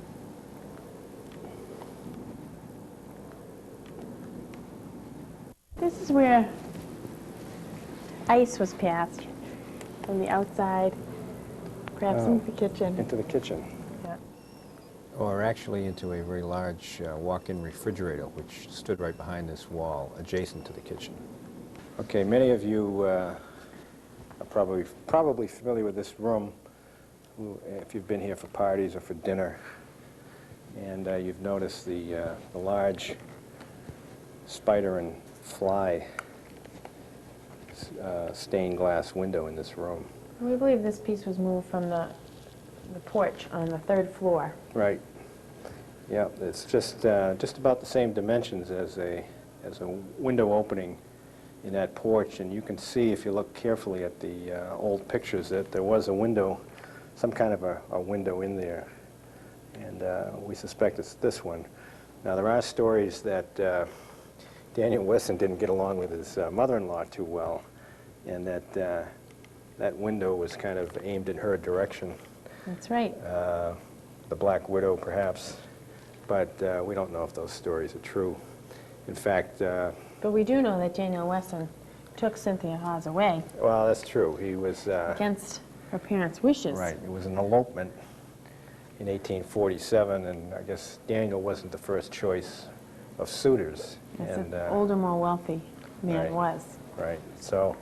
This is where ice was passed from the outside, perhaps into the kitchen. Into the kitchen. Yeah. Or actually into a very large walk-in refrigerator, which stood right behind this wall, adjacent to the kitchen. Okay, many of you are probably familiar with this room, if you've been here for parties or for dinner, and you've noticed the large spider and fly stained glass window in this room. We believe this piece was moved from the porch on the third floor. Right. Yeah, it's just about the same dimensions as a window opening in that porch, and you can see if you look carefully at the old pictures that there was a window, some kind of a window in there, and we suspect it's this one. Now there are stories that Daniel Wesson didn't get along with his mother-in-law too well, and that that window was kind of aimed in her direction. That's right. The Black Widow, perhaps, but we don't know if those stories are true. In fact, But we do know that Daniel Wesson took Cynthia Hawes away well, that's true. He was against her parents' wishes. right. It was an elopement in 1847, and I guess Daniel wasn't the first choice of suitors. Yes, And an older, more wealthy man right. was. right. So,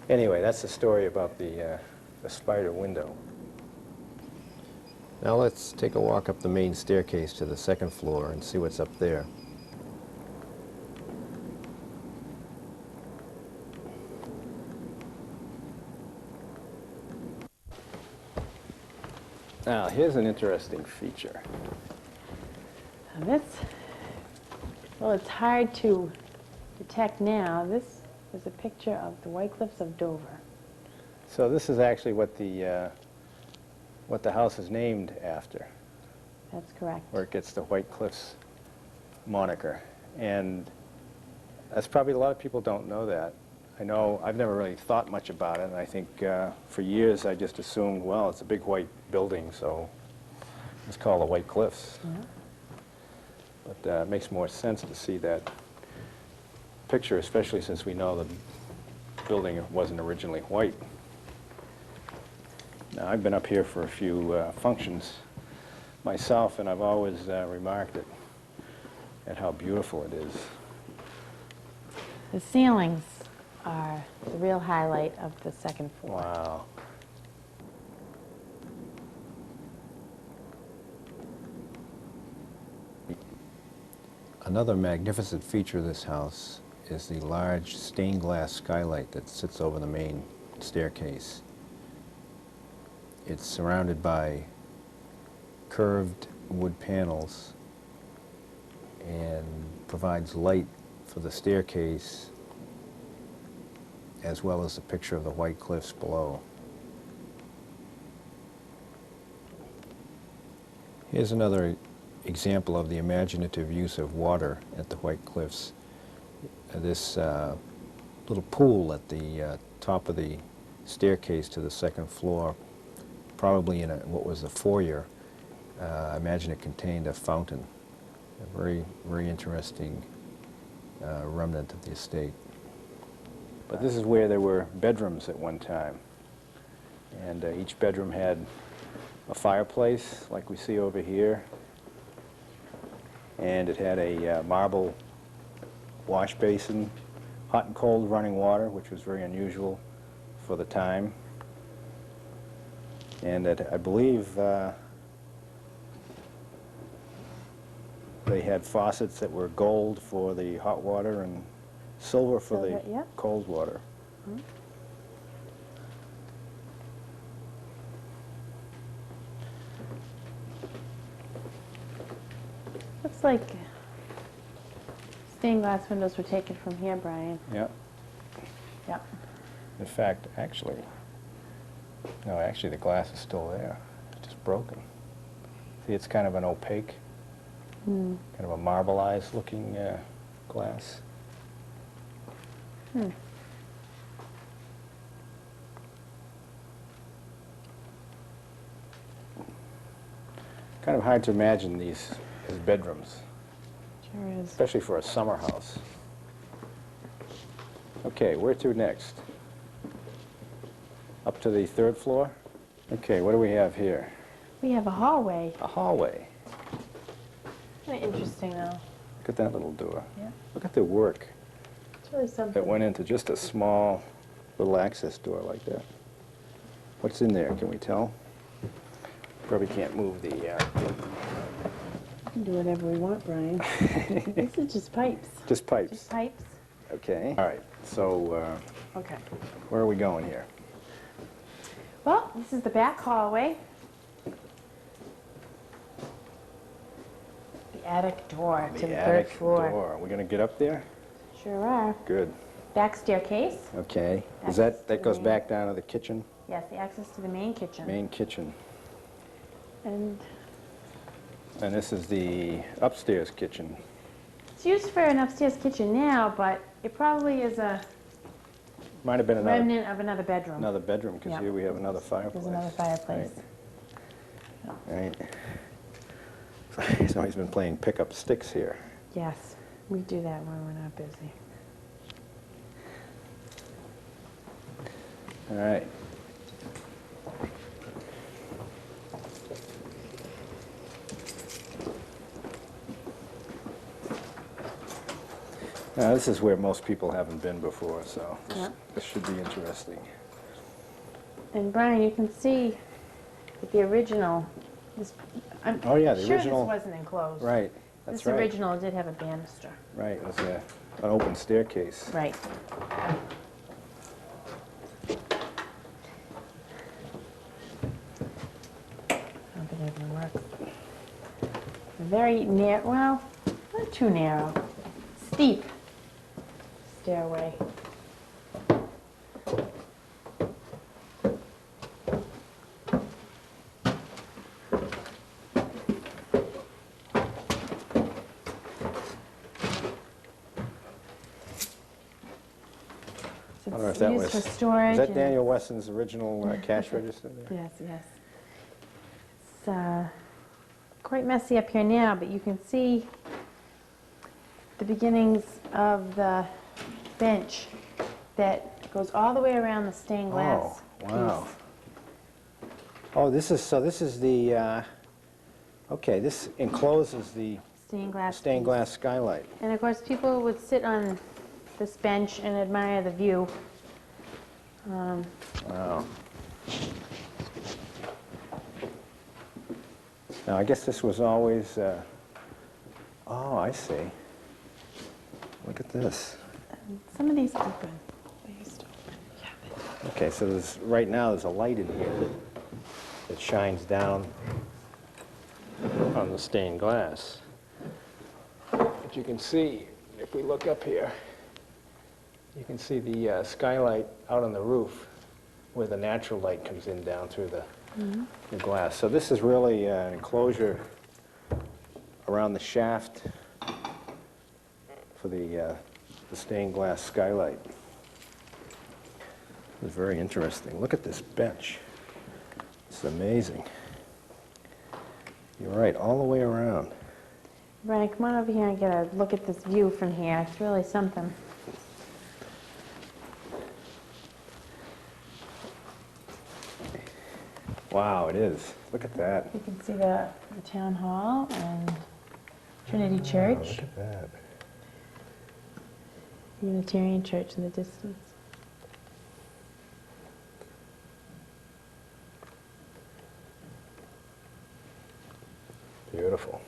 anyway, that's the story about the spider window. Now let's take a walk up the main staircase to the second floor and see what's up there. Now, here's an interesting feature. Now this, well, it's hard to detect now. This is a picture of the White Cliffs of Dover. So this is actually what the house is named after, That's correct. where it gets the White Cliffs moniker. And that's probably a lot of people don't know that. I know I've never really thought much about it, and I think for years I just assumed, well, it's a big white building, so it's called the White Cliffs. Yeah. But it makes more sense to see that picture, especially since we know the building wasn't originally white. Now, I've been up here for a few functions myself, and I've always remarked at how beautiful it is. The ceilings are the real highlight of the second floor. Wow. Another magnificent feature of this house is the large stained glass skylight that sits over the main staircase. It's surrounded by curved wood panels and provides light for the staircase as well as the picture of the White Cliffs below. Here's another example of the imaginative use of water at the White Cliffs. This little pool at the top of the staircase to the second floor, probably in what was the foyer. I imagine it contained a fountain. A very, very interesting remnant of the estate. But this is where there were bedrooms at one time. And each bedroom had a fireplace like we see over here, and it had a marble wash basin, hot and cold running water, which was very unusual for the time. And I believe they had faucets that were gold for the hot water and silver for the Yep. cold water. Mhm. Looks like stained glass windows were taken from here, Brian. Yep. Yep. In fact, actually the glass is still there. It's just broken. See, it's kind of an opaque, kind of a marbleized looking glass. Hmm. Kind of hard to imagine these as bedrooms, Sure is. especially for a summer house. Okay, where to next? Up to the third floor? Okay, what do we have here? We have a hallway. A hallway. Kind of interesting, though. Look at that little door. Yeah. Look at the work It's really something. that went into just a small little access door like that. What's in there, can we tell? Probably can't move the... We can do whatever we want, Brian. This is just pipes. just pipes. Just pipes. Okay. All right, so Okay. where are we going here? Well, this is the back hallway. The attic door to the third attic floor. door. Are we going to get up there? Sure are. Good. Back staircase. Okay. Is Access that to goes the- back down to the kitchen? Yes, the access to the main kitchen. Main kitchen. And And this is the upstairs kitchen. it's used for an upstairs kitchen now, but it probably is a Might have been remnant of another bedroom. another bedroom, because Yeah. here we have another fireplace. There's another fireplace. Right. Right. So he's been playing pick-up sticks here. Yes, we do that when we're not busy. All right. Now, this is where most people haven't been before, so Yeah. this should be interesting. And Brian, you can see that the original, I'm Oh, yeah, the sure original- this wasn't enclosed. Right, that's This right. original did have a banister. Right, it was an open staircase. Right. I don't think it even works. Very narrow, well, not too narrow, steep stairway. I don't know if that It's was... used for storage. Is that and- Daniel Wesson's original cash register there? Yes, yes. It's quite messy up here now, but you can see the beginnings of the bench that goes all the way around the stained glass Oh, wow. piece. Oh, this is the, okay, this encloses the Stained glass stained piece. glass skylight. And of course, people would sit on this bench and admire the view. Wow. Now, I guess this was always, oh, I see. Look at this. Some of these open. They used to open. Yeah, Okay, so there's, right now, there's a light in here that shines down on the stained glass. But you can see, if we look up here, you can see the skylight out on the roof where the natural light comes in down through the glass. So this is really an enclosure around the shaft for the stained glass skylight. It's very interesting. Look at this bench. It's amazing. You're right, all the way around. Brian, come on over here and get a look at this view from here. It's really something. Wow, it is. Look at that. You can see the town hall and Trinity Church, Look at that. Unitarian Church in the distance. Beautiful.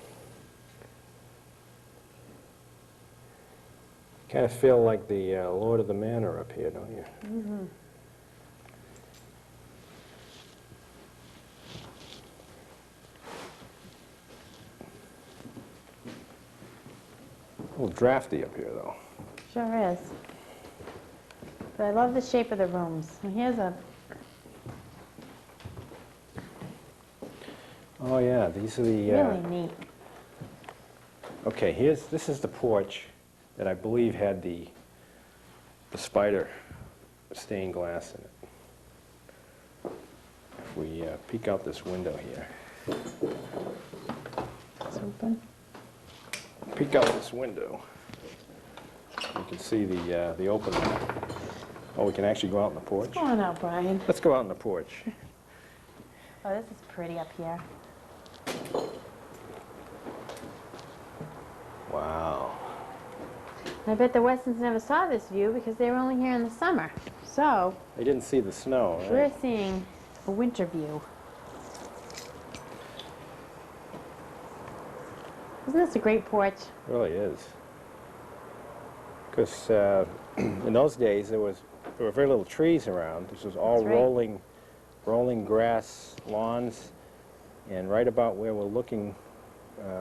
Kind of feel like the Lord of the Manor up here, don't you? Mm-hmm. A little drafty up here, though. Sure is. But I love the shape of the rooms. And here's a, Oh yeah, these are the. really neat. Okay, this is the porch that I believe had the spider stained glass in it. If we peek out this window here, It's open. peek out this window, you can see the opening. Oh, we can actually go out on the porch. Come on out, Brian. Let's go out on the porch. Oh, this is pretty up here. Wow. I bet the Wessons never saw this view because they were only here in the summer. So, They didn't see the snow, right? we're seeing a winter view. Isn't this a great porch? It really is. Because in those days there were very little trees around. This was all That's right. rolling grass lawns, and right about where we're looking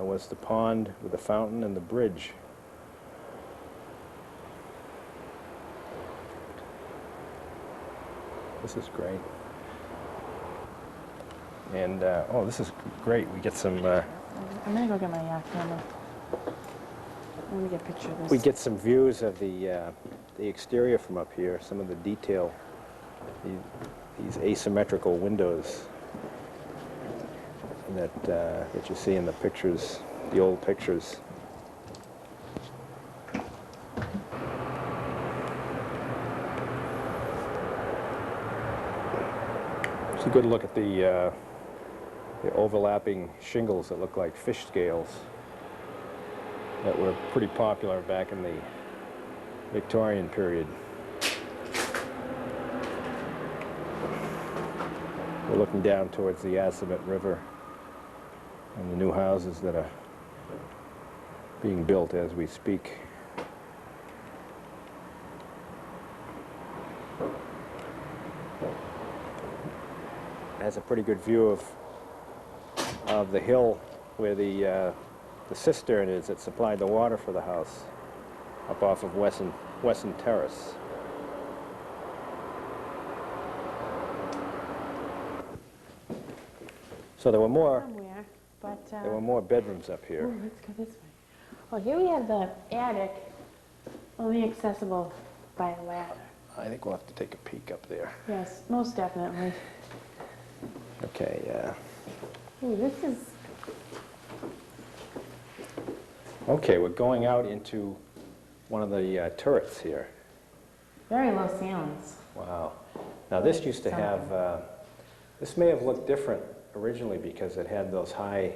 was the pond with the fountain and the bridge. This is great. And oh, this is great. We get some. I'm gonna go get my camera. Let me get a picture of this. We get some views of the exterior from up here, some of the detail, these asymmetrical windows that you see in the pictures, the old pictures. It's a good look at the overlapping shingles that look like fish scales that were pretty popular back in the Victorian period. We're looking down towards the Assabet River and the new houses that are being built as we speak. It has a pretty good view of the hill where the cistern is that supplied the water for the house, up off of Wesson Terrace. So there were more Somewhere, but there were more bedrooms up here. ooh, let's go this way. Oh, here we have the attic, only accessible by a ladder. I think we'll have to take a peek up there. Yes, most definitely. Okay, yeah. Ooh, this is, Okay, we're going out into one of the turrets here. very low ceilings. Wow. Now this used to have, this may have looked different originally because it had those high,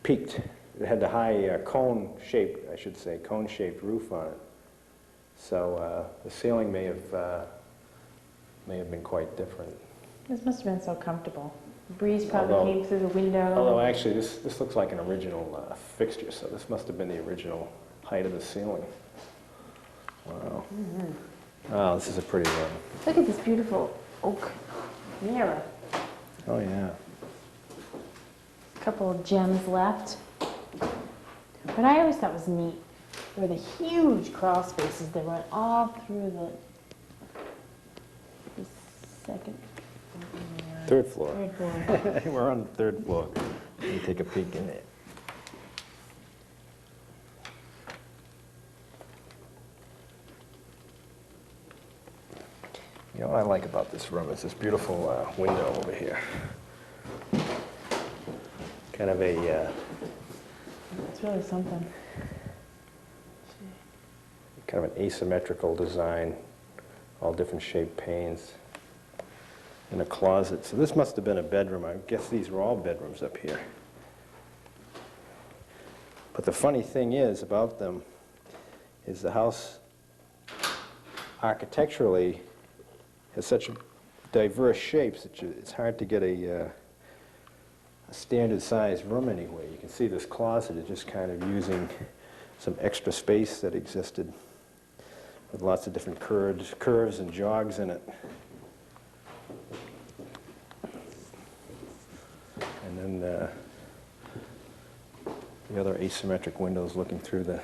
peaked, it had the high cone-shaped, I should say, cone-shaped roof on it. So the ceiling may have been quite different. This must have been so comfortable. The breeze probably Although- came through the window. Although actually this looks like an original fixture, so this must have been the original height of the ceiling. Wow. Oh, this is a pretty room. Look at this beautiful oak mirror. Oh yeah. A couple of gems left. What I always thought was neat were the huge crawl spaces that went all through the second, Third floor. third floor. We're on the third floor. Let me take a peek in there. You know what I like about this room is this beautiful window over here. Kind of a It's really something. kind of an asymmetrical design, all different shaped panes. and a closet. So this must have been a bedroom. I guess these were all bedrooms up here. But the funny thing is about them is the house architecturally has such diverse shapes that it's hard to get a standard sized room anywhere. You can see this closet is just kind of using some extra space that existed with lots of different curves and jogs in it. And then the other asymmetric windows looking through the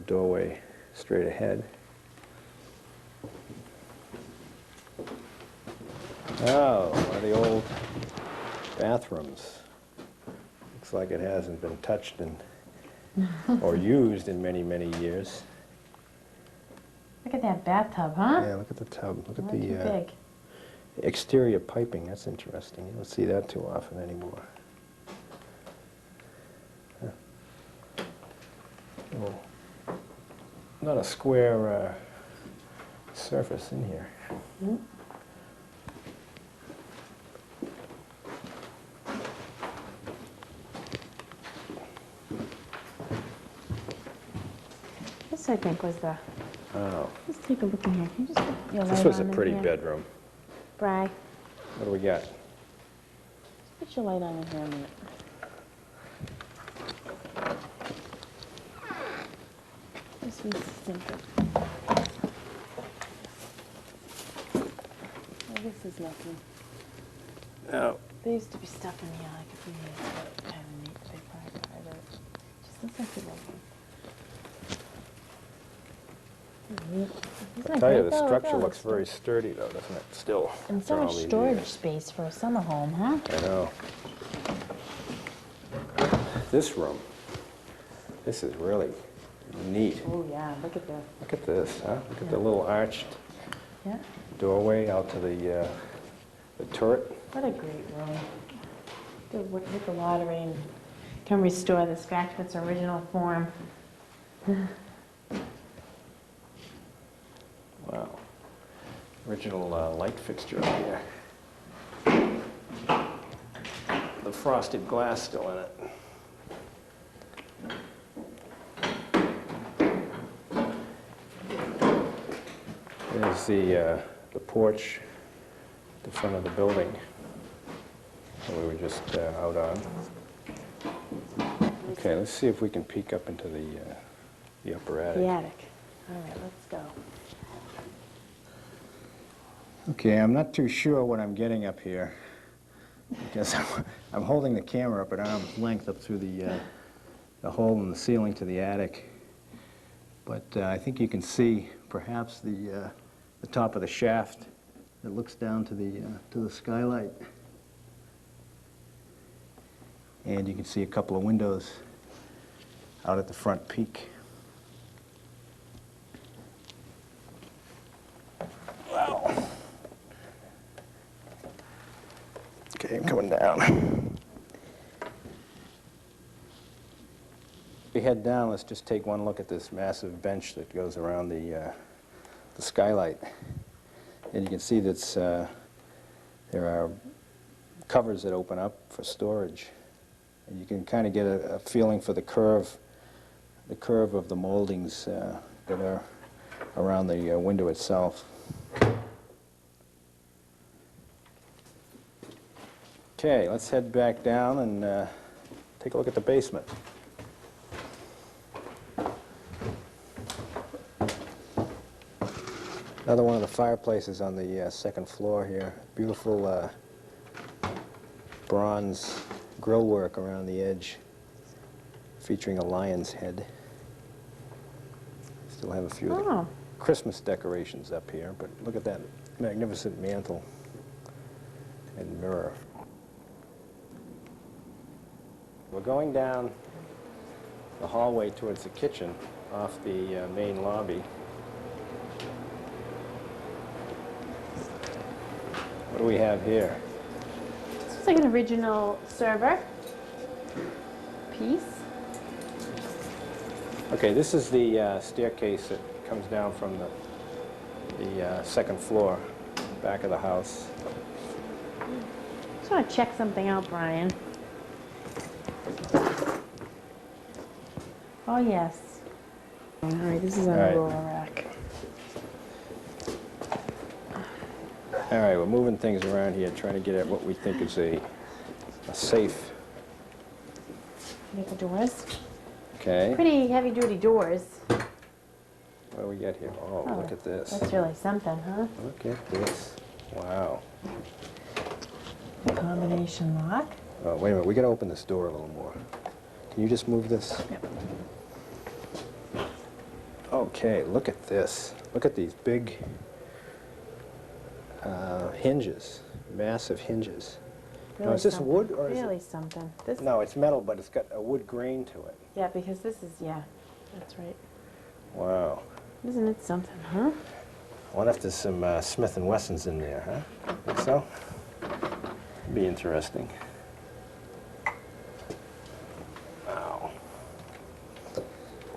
doorway straight ahead. Oh, one of the old bathrooms. Looks like it hasn't been touched or used in many, many years. Look at that bathtub, huh? Yeah, look at the tub. Look at Not too the big. exterior piping. That's interesting. You don't see that too often anymore. Huh. Oh, not a square surface in here. Mm. This, I think, was the... Oh. Let's take a look in here. Can you just put your This light was a on in pretty here? bedroom. Bri, What do we got? put your light on in here a minute. This was simple. Well, this is nothing. Oh. There used to be stuff in here, like if we had kind of neat, they probably got rid of it. Just looks like it wasn't. I tell you, the structure looks very sturdy, though, doesn't it? Still. And so after all much these storage years. space for a summer home, huh? I know. This room, this is really neat. Oh yeah, look at this. Look at this, huh? Look at the little arched Yeah, doorway out to the turret. what a great room. Could hit the lottery and can restore this back to its original form. Wow. Original light fixture up here. The frosted glass still in it. There's the porch, the front of the building that we were just out on. Okay, let's see if we can peek up into the upper attic. The attic. All right, let's go. Okay, I'm not too sure what I'm getting up here because I'm holding the camera up at arm's length up through the hole in the ceiling to the attic. But I think you can see perhaps the top of the shaft that looks down to the skylight. And you can see a couple of windows out at the front peak. Wow. Okay, I'm coming down. We head down, let's just take one look at this massive bench that goes around the skylight. And you can see that there are covers that open up for storage. And you can kind of get a feeling for the curve of the moldings that are around the window itself. Okay, let's head back down and take a look at the basement. Another one of the fireplaces on the second floor here. Beautiful bronze grill work around the edge, featuring a lion's head. Still have a few of the Christmas decorations up here, but look at that magnificent mantle and mirror. We're going down the hallway towards the kitchen off the main lobby. What do we have here? This looks like an original server piece. Okay, this is the staircase that comes down from the second floor. back of the house. Just want to check something out, Brian. Oh, yes. All right, this is on All a right. roller rack. All right, we're moving things around here, trying to get at what we think is a safe. Make the doors. Okay. Pretty heavy-duty doors. What do we got here? Oh, look at this. That's really something, huh? Look at this. Wow. Combination lock. Oh, wait a minute. We got to open this door a little more. Can you just move this? Yep. Okay, look at this. Look at these big hinges. Massive hinges. Really Now, is this something. wood or is Really it? something. This. No, it's metal, but it's got a wood grain to it. Yeah, because this is, yeah, that's right. Wow. Isn't it something, huh? I wonder if there's some Smith&Wessons in there, huh? Think so? Be interesting. Wow.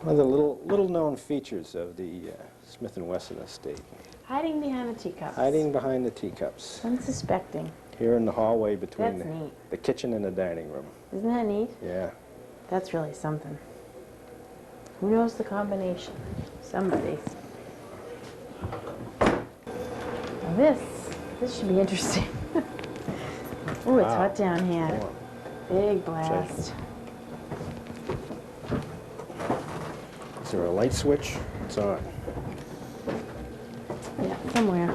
One of the little known features of the Smith&Wesson estate. Hiding behind the teacups. Hiding behind the teacups. Unsuspecting. Here in the hallway between That's neat. the kitchen and the dining room. Isn't that neat? Yeah. That's really something. Who knows the combination? Somebody. Now this should be interesting. Ooh, it's Wow. hot down here. Come on. Big blast. Is there a light switch? It's on. Yeah, somewhere.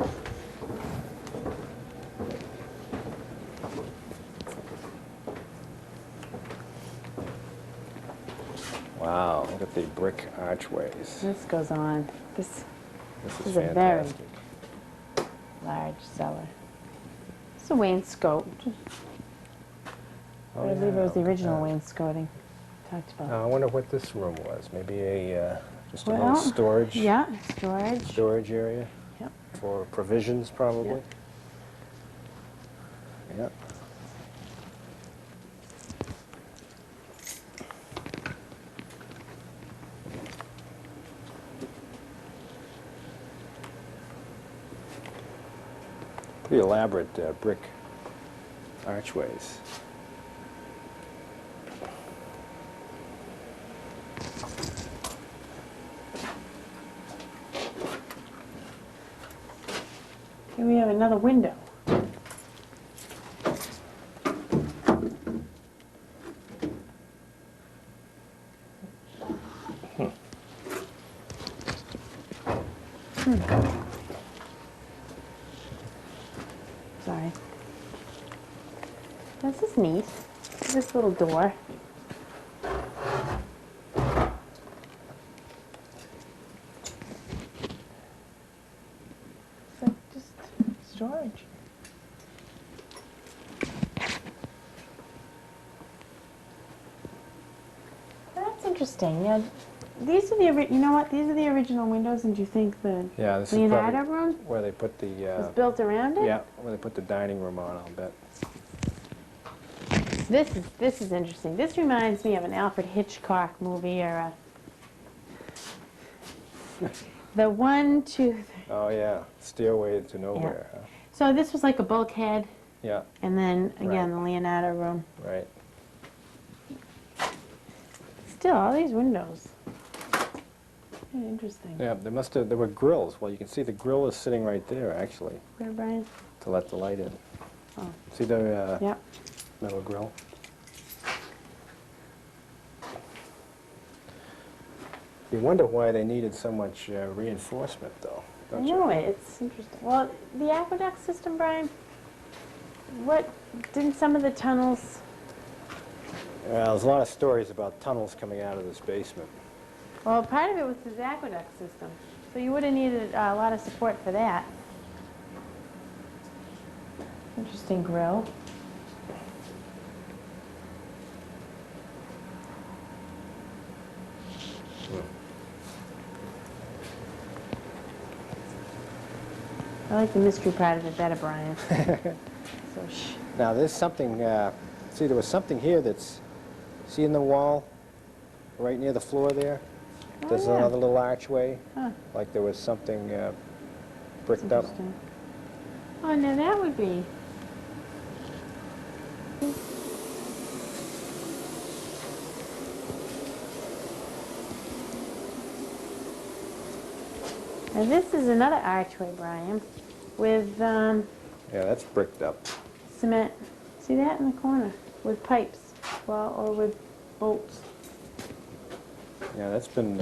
Wow, look at the brick archways. This goes on. This This is is a very fantastic. large cellar. It's a wainscot. Oh, I believe it was the look at original that. wainscoting. Talked about. I wonder what this room was. Maybe a just a Well, little storage Yeah, storage. storage area Yep. for provisions, probably. Yep. Yep. Pretty elaborate brick archways. Here we have another window. Sorry. This is neat. This little door. It's like just storage. That's interesting. Yeah, these are you know what? These are the original windows, and do you think the Yeah, this is Leonardo probably room where they put the was built around it? yeah, where they put the dining room on, I'll bet. This is interesting. This reminds me of an Alfred Hitchcock movie or the one, two. Oh yeah, Stairway to Nowhere. Huh? So this was like a bulkhead, Yeah, and then again Right. the Leonardo room. right. Still, all these windows. Yeah, interesting. Yeah, there were grills. Well, you can see the grill is sitting right there, actually, Where, Brian? to let the light in. Oh. See the Yep. metal grill? You wonder why they needed so much reinforcement, though, I don't you? know it. It's interesting. Well, the aqueduct system, Brian. What didn't some of the tunnels? Well, there's a lot of stories about tunnels coming out of this basement. Well, part of it was his aqueduct system, so you would have needed a lot of support for that. Interesting grill. I like the mystery part of it better, Brian. So, shh. Now, there's something, see, there was something here that's, see in the wall, right near the floor there? Oh, There's yeah. another little archway, Huh. like there was something That's bricked up. interesting. Oh, now that would be. Now this is another archway, Brian, with Yeah, that's bricked up. cement. See that in the corner? With pipes, well, or with bolts. Yeah, that's been,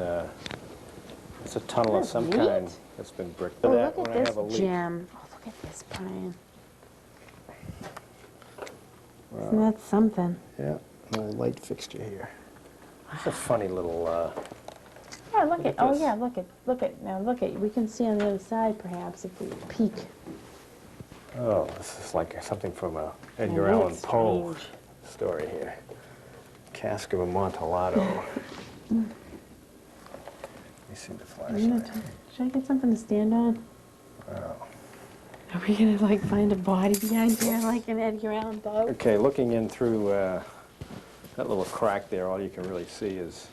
it's a tunnel of That's some neat. kind that's been bricked. Oh, That look when at I this have a leak. gem. Oh, look at this, Brian. Isn't that something? Yeah, a little light fixture here. It's a funny little, Yeah, look Look at, at oh this. yeah, now look at, we can see on the other side perhaps if we peek. oh, this is like something from a I Edgar know, Allan it's Poe strange. story here. Cask of Amontillado. Let me see the flashlight. Should I get something to stand on? Wow. Are we gonna like find a body behind here like an Edgar Allan Poe? Okay, looking in through that little crack there, all you can really see is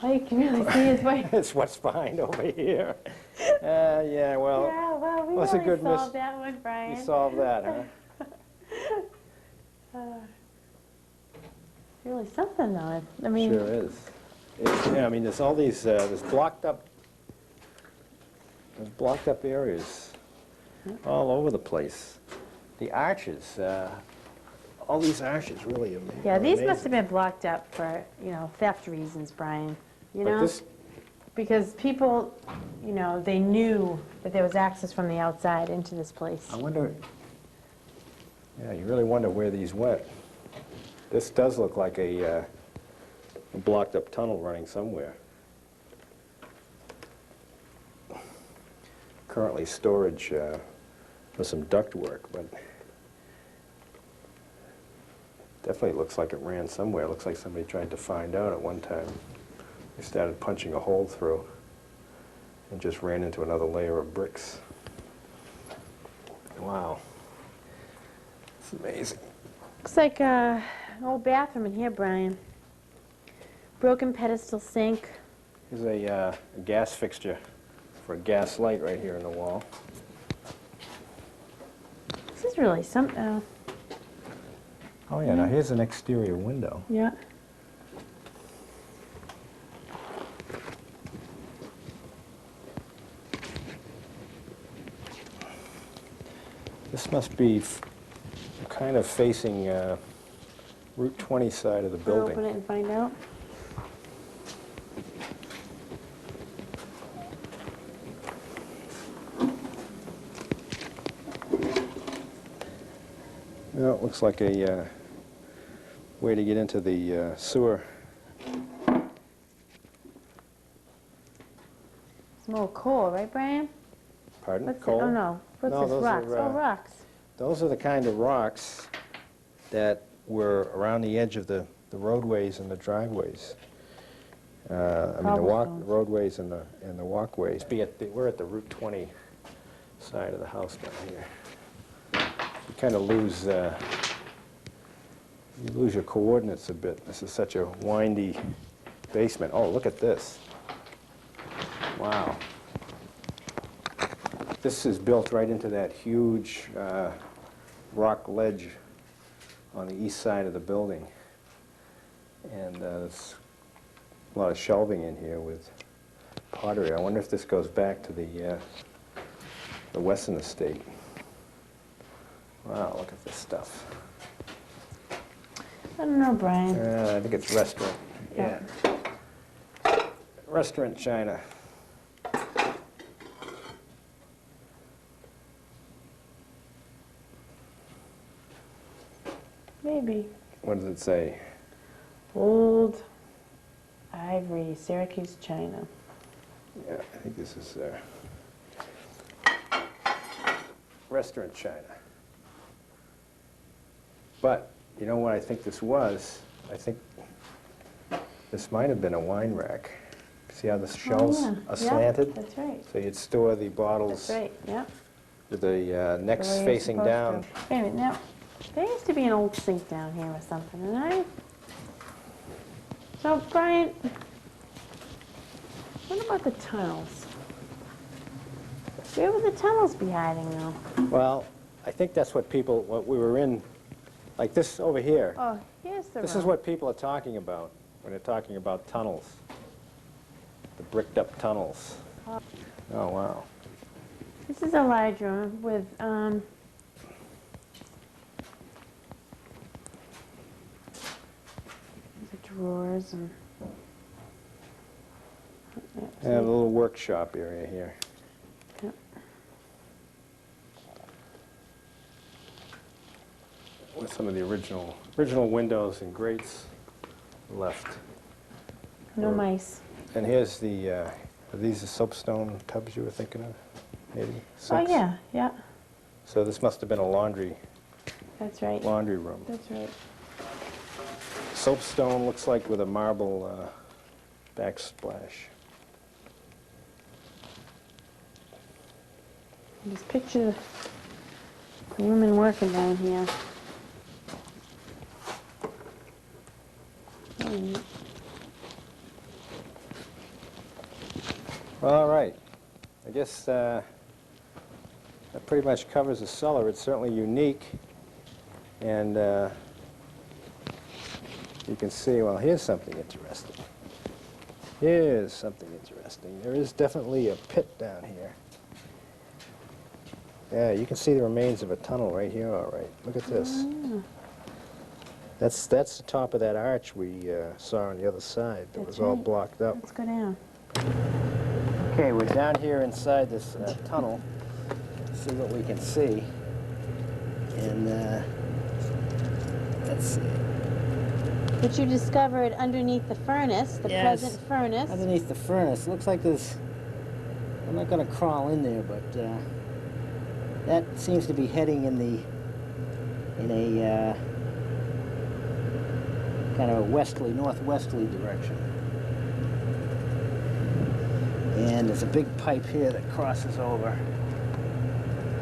All you can really see is what. it's what's behind over here. Yeah, well, Yeah, well, we that's a really good miss- solved that one, Brian. you solved that, huh? It's really something though. I mean, Sure is. Yeah, I mean, there's all these, there's blocked up areas all over the place. The arches, all these arches really amazing. yeah, these must have been blocked up for, theft reasons, Brian. You know? This, Because people, they knew that there was access from the outside into this place. I wonder, yeah, you really wonder where these went. This does look like a blocked up tunnel running somewhere. Currently storage for some duct work, but definitely looks like it ran somewhere. It looks like somebody tried to find out at one time. They started punching a hole through and just ran into another layer of bricks. Wow. It's amazing. Looks like an old bathroom in here, Brian. Broken pedestal sink. Here's a gas fixture for a gas light right here in the wall. This is really something. Oh yeah, now here's an exterior window. Yeah. This must be kind of facing Route 20 side of the Wanna open building. it and find out? Well, it looks like a way to get into the sewer. Some old coal, right, Brian? Pardon? What's Coal? Oh, no. What's No, this? those Rocks. are, Oh, rocks. Those are the kind of rocks that were around the edge of the roadways and the driveways. I mean, the Cobblestones. roadways and the walkways. We're at the Route 20 side of the house down here. You kind of lose your coordinates a bit. This is such a windy basement. Oh, look at this. Wow. This is built right into that huge rock ledge on the east side of the building. And there's a lot of shelving in here with pottery. I wonder if this goes back to the Wesson estate. Wow, look at this stuff. I don't know, Brian. I think it's restaurant. Yeah. Restaurant china. Maybe. What does it say? Old ivory, Syracuse, China. Yeah, I think this is restaurant china. But, you know what I think this was? I think this might have been a wine rack. See how the shelves yeah. are slanted? Yeah, that's right. So you'd store the bottles That's right, yeah. with the necks The way you're facing supposed down. to. Wait a minute, now, there used to be an old sink down here or something, and So, Brian, what about the tunnels? Where would the tunnels be hiding, though? Well, I think that's what we were in, like this over here. Oh, here's the This room. is what people are talking about when they're talking about tunnels. The bricked up tunnels. Oh, wow. This is a large room with, the drawers and... And a little workshop area here. Yep. With some of the original windows and grates left. No mice. And here's the, are these the soapstone tubs you were thinking of, maybe? Oh, 6? yeah, yeah, So this must have been a laundry that's right. room. That's right. Soapstone looks like with a marble backsplash. Just picture the women working down here. Mm. All right. I guess that pretty much covers the cellar. It's certainly unique. And you can see, well, here's something interesting. Here's something interesting. There is definitely a pit down here. Yeah, you can see the remains of a tunnel right here, all right. Look at this. Oh, yeah. That's the top of that arch we saw on the other side that That's was all right. blocked up. Let's go down. Okay, we're down here inside this tunnel. See what we can see. And let's see. But you discovered underneath the furnace, the Yes. present furnace. Underneath the furnace, looks like there's, I'm not going to crawl in there, but that seems to be heading in a kind of westerly, northwesterly direction. And there's a big pipe here that crosses over.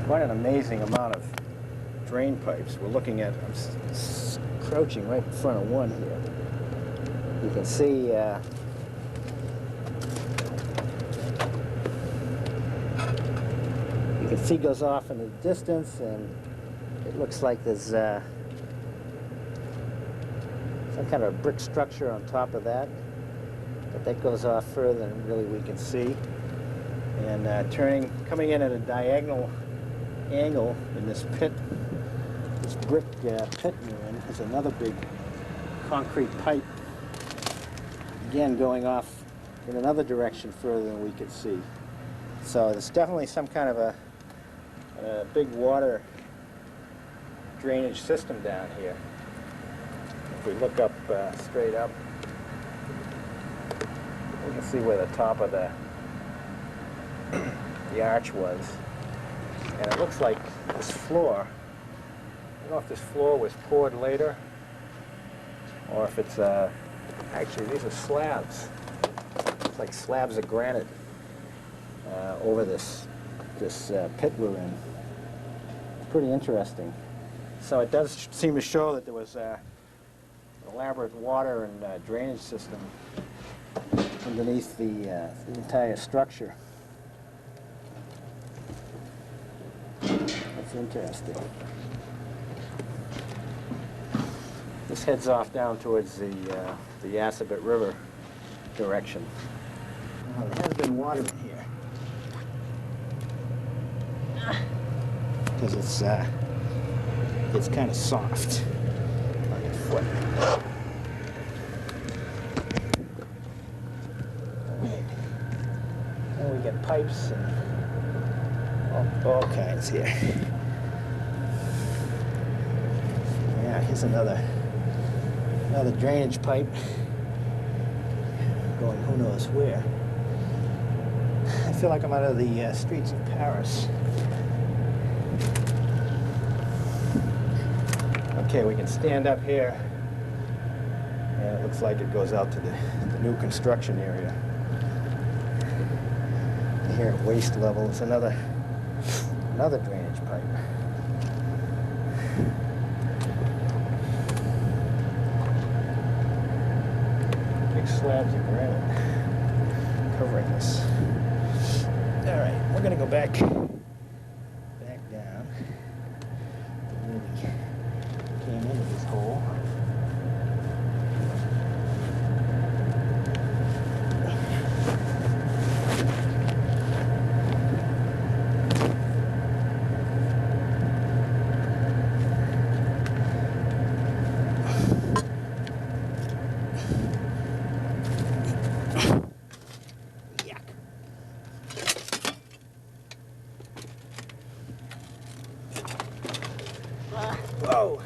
Quite an amazing amount of drain pipes. We're looking at, I'm crouching right in front of one here. You can see goes off in the distance, and it looks like there's some kind of brick structure on top of that. But that goes off further than really we can see. And coming in at a diagonal angle in this pit, this brick pit we're in, is another big concrete pipe. Again, going off in another direction further than we could see. So there's definitely some kind of a big water drainage system down here. If we look up straight up, we can see where the top of the arch was. And it looks like this floor, I don't know if this floor was poured later or if it's, actually these are slabs. It's like slabs of granite over this pit we're in. Pretty interesting. So it does seem to show that there was an elaborate water and drainage system underneath the entire structure. That's interesting. This heads off down towards the Assabet River direction. Well, there has been water in here. Because it's kind of soft on your foot. And we get pipes and all kinds here. Yeah, here's another drainage pipe going who knows where. I feel like I'm out of the streets of Paris. Okay, we can stand up here, and it looks like it goes out to the new construction area. And here at waist level is another drainage pipe. Big slabs of granite covering this. All right. We're going to go back down to where we came into this hole. Whoa!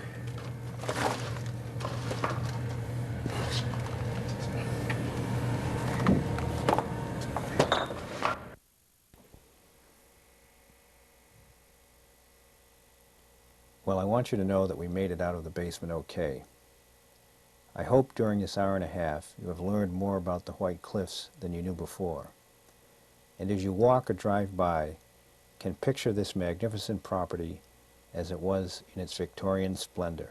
Well, I want you to know that we made it out of the basement okay. I hope during this hour and a half you have learned more about the White Cliffs than you knew before. And as you walk or drive by, can picture this magnificent property as it was in its Victorian splendor.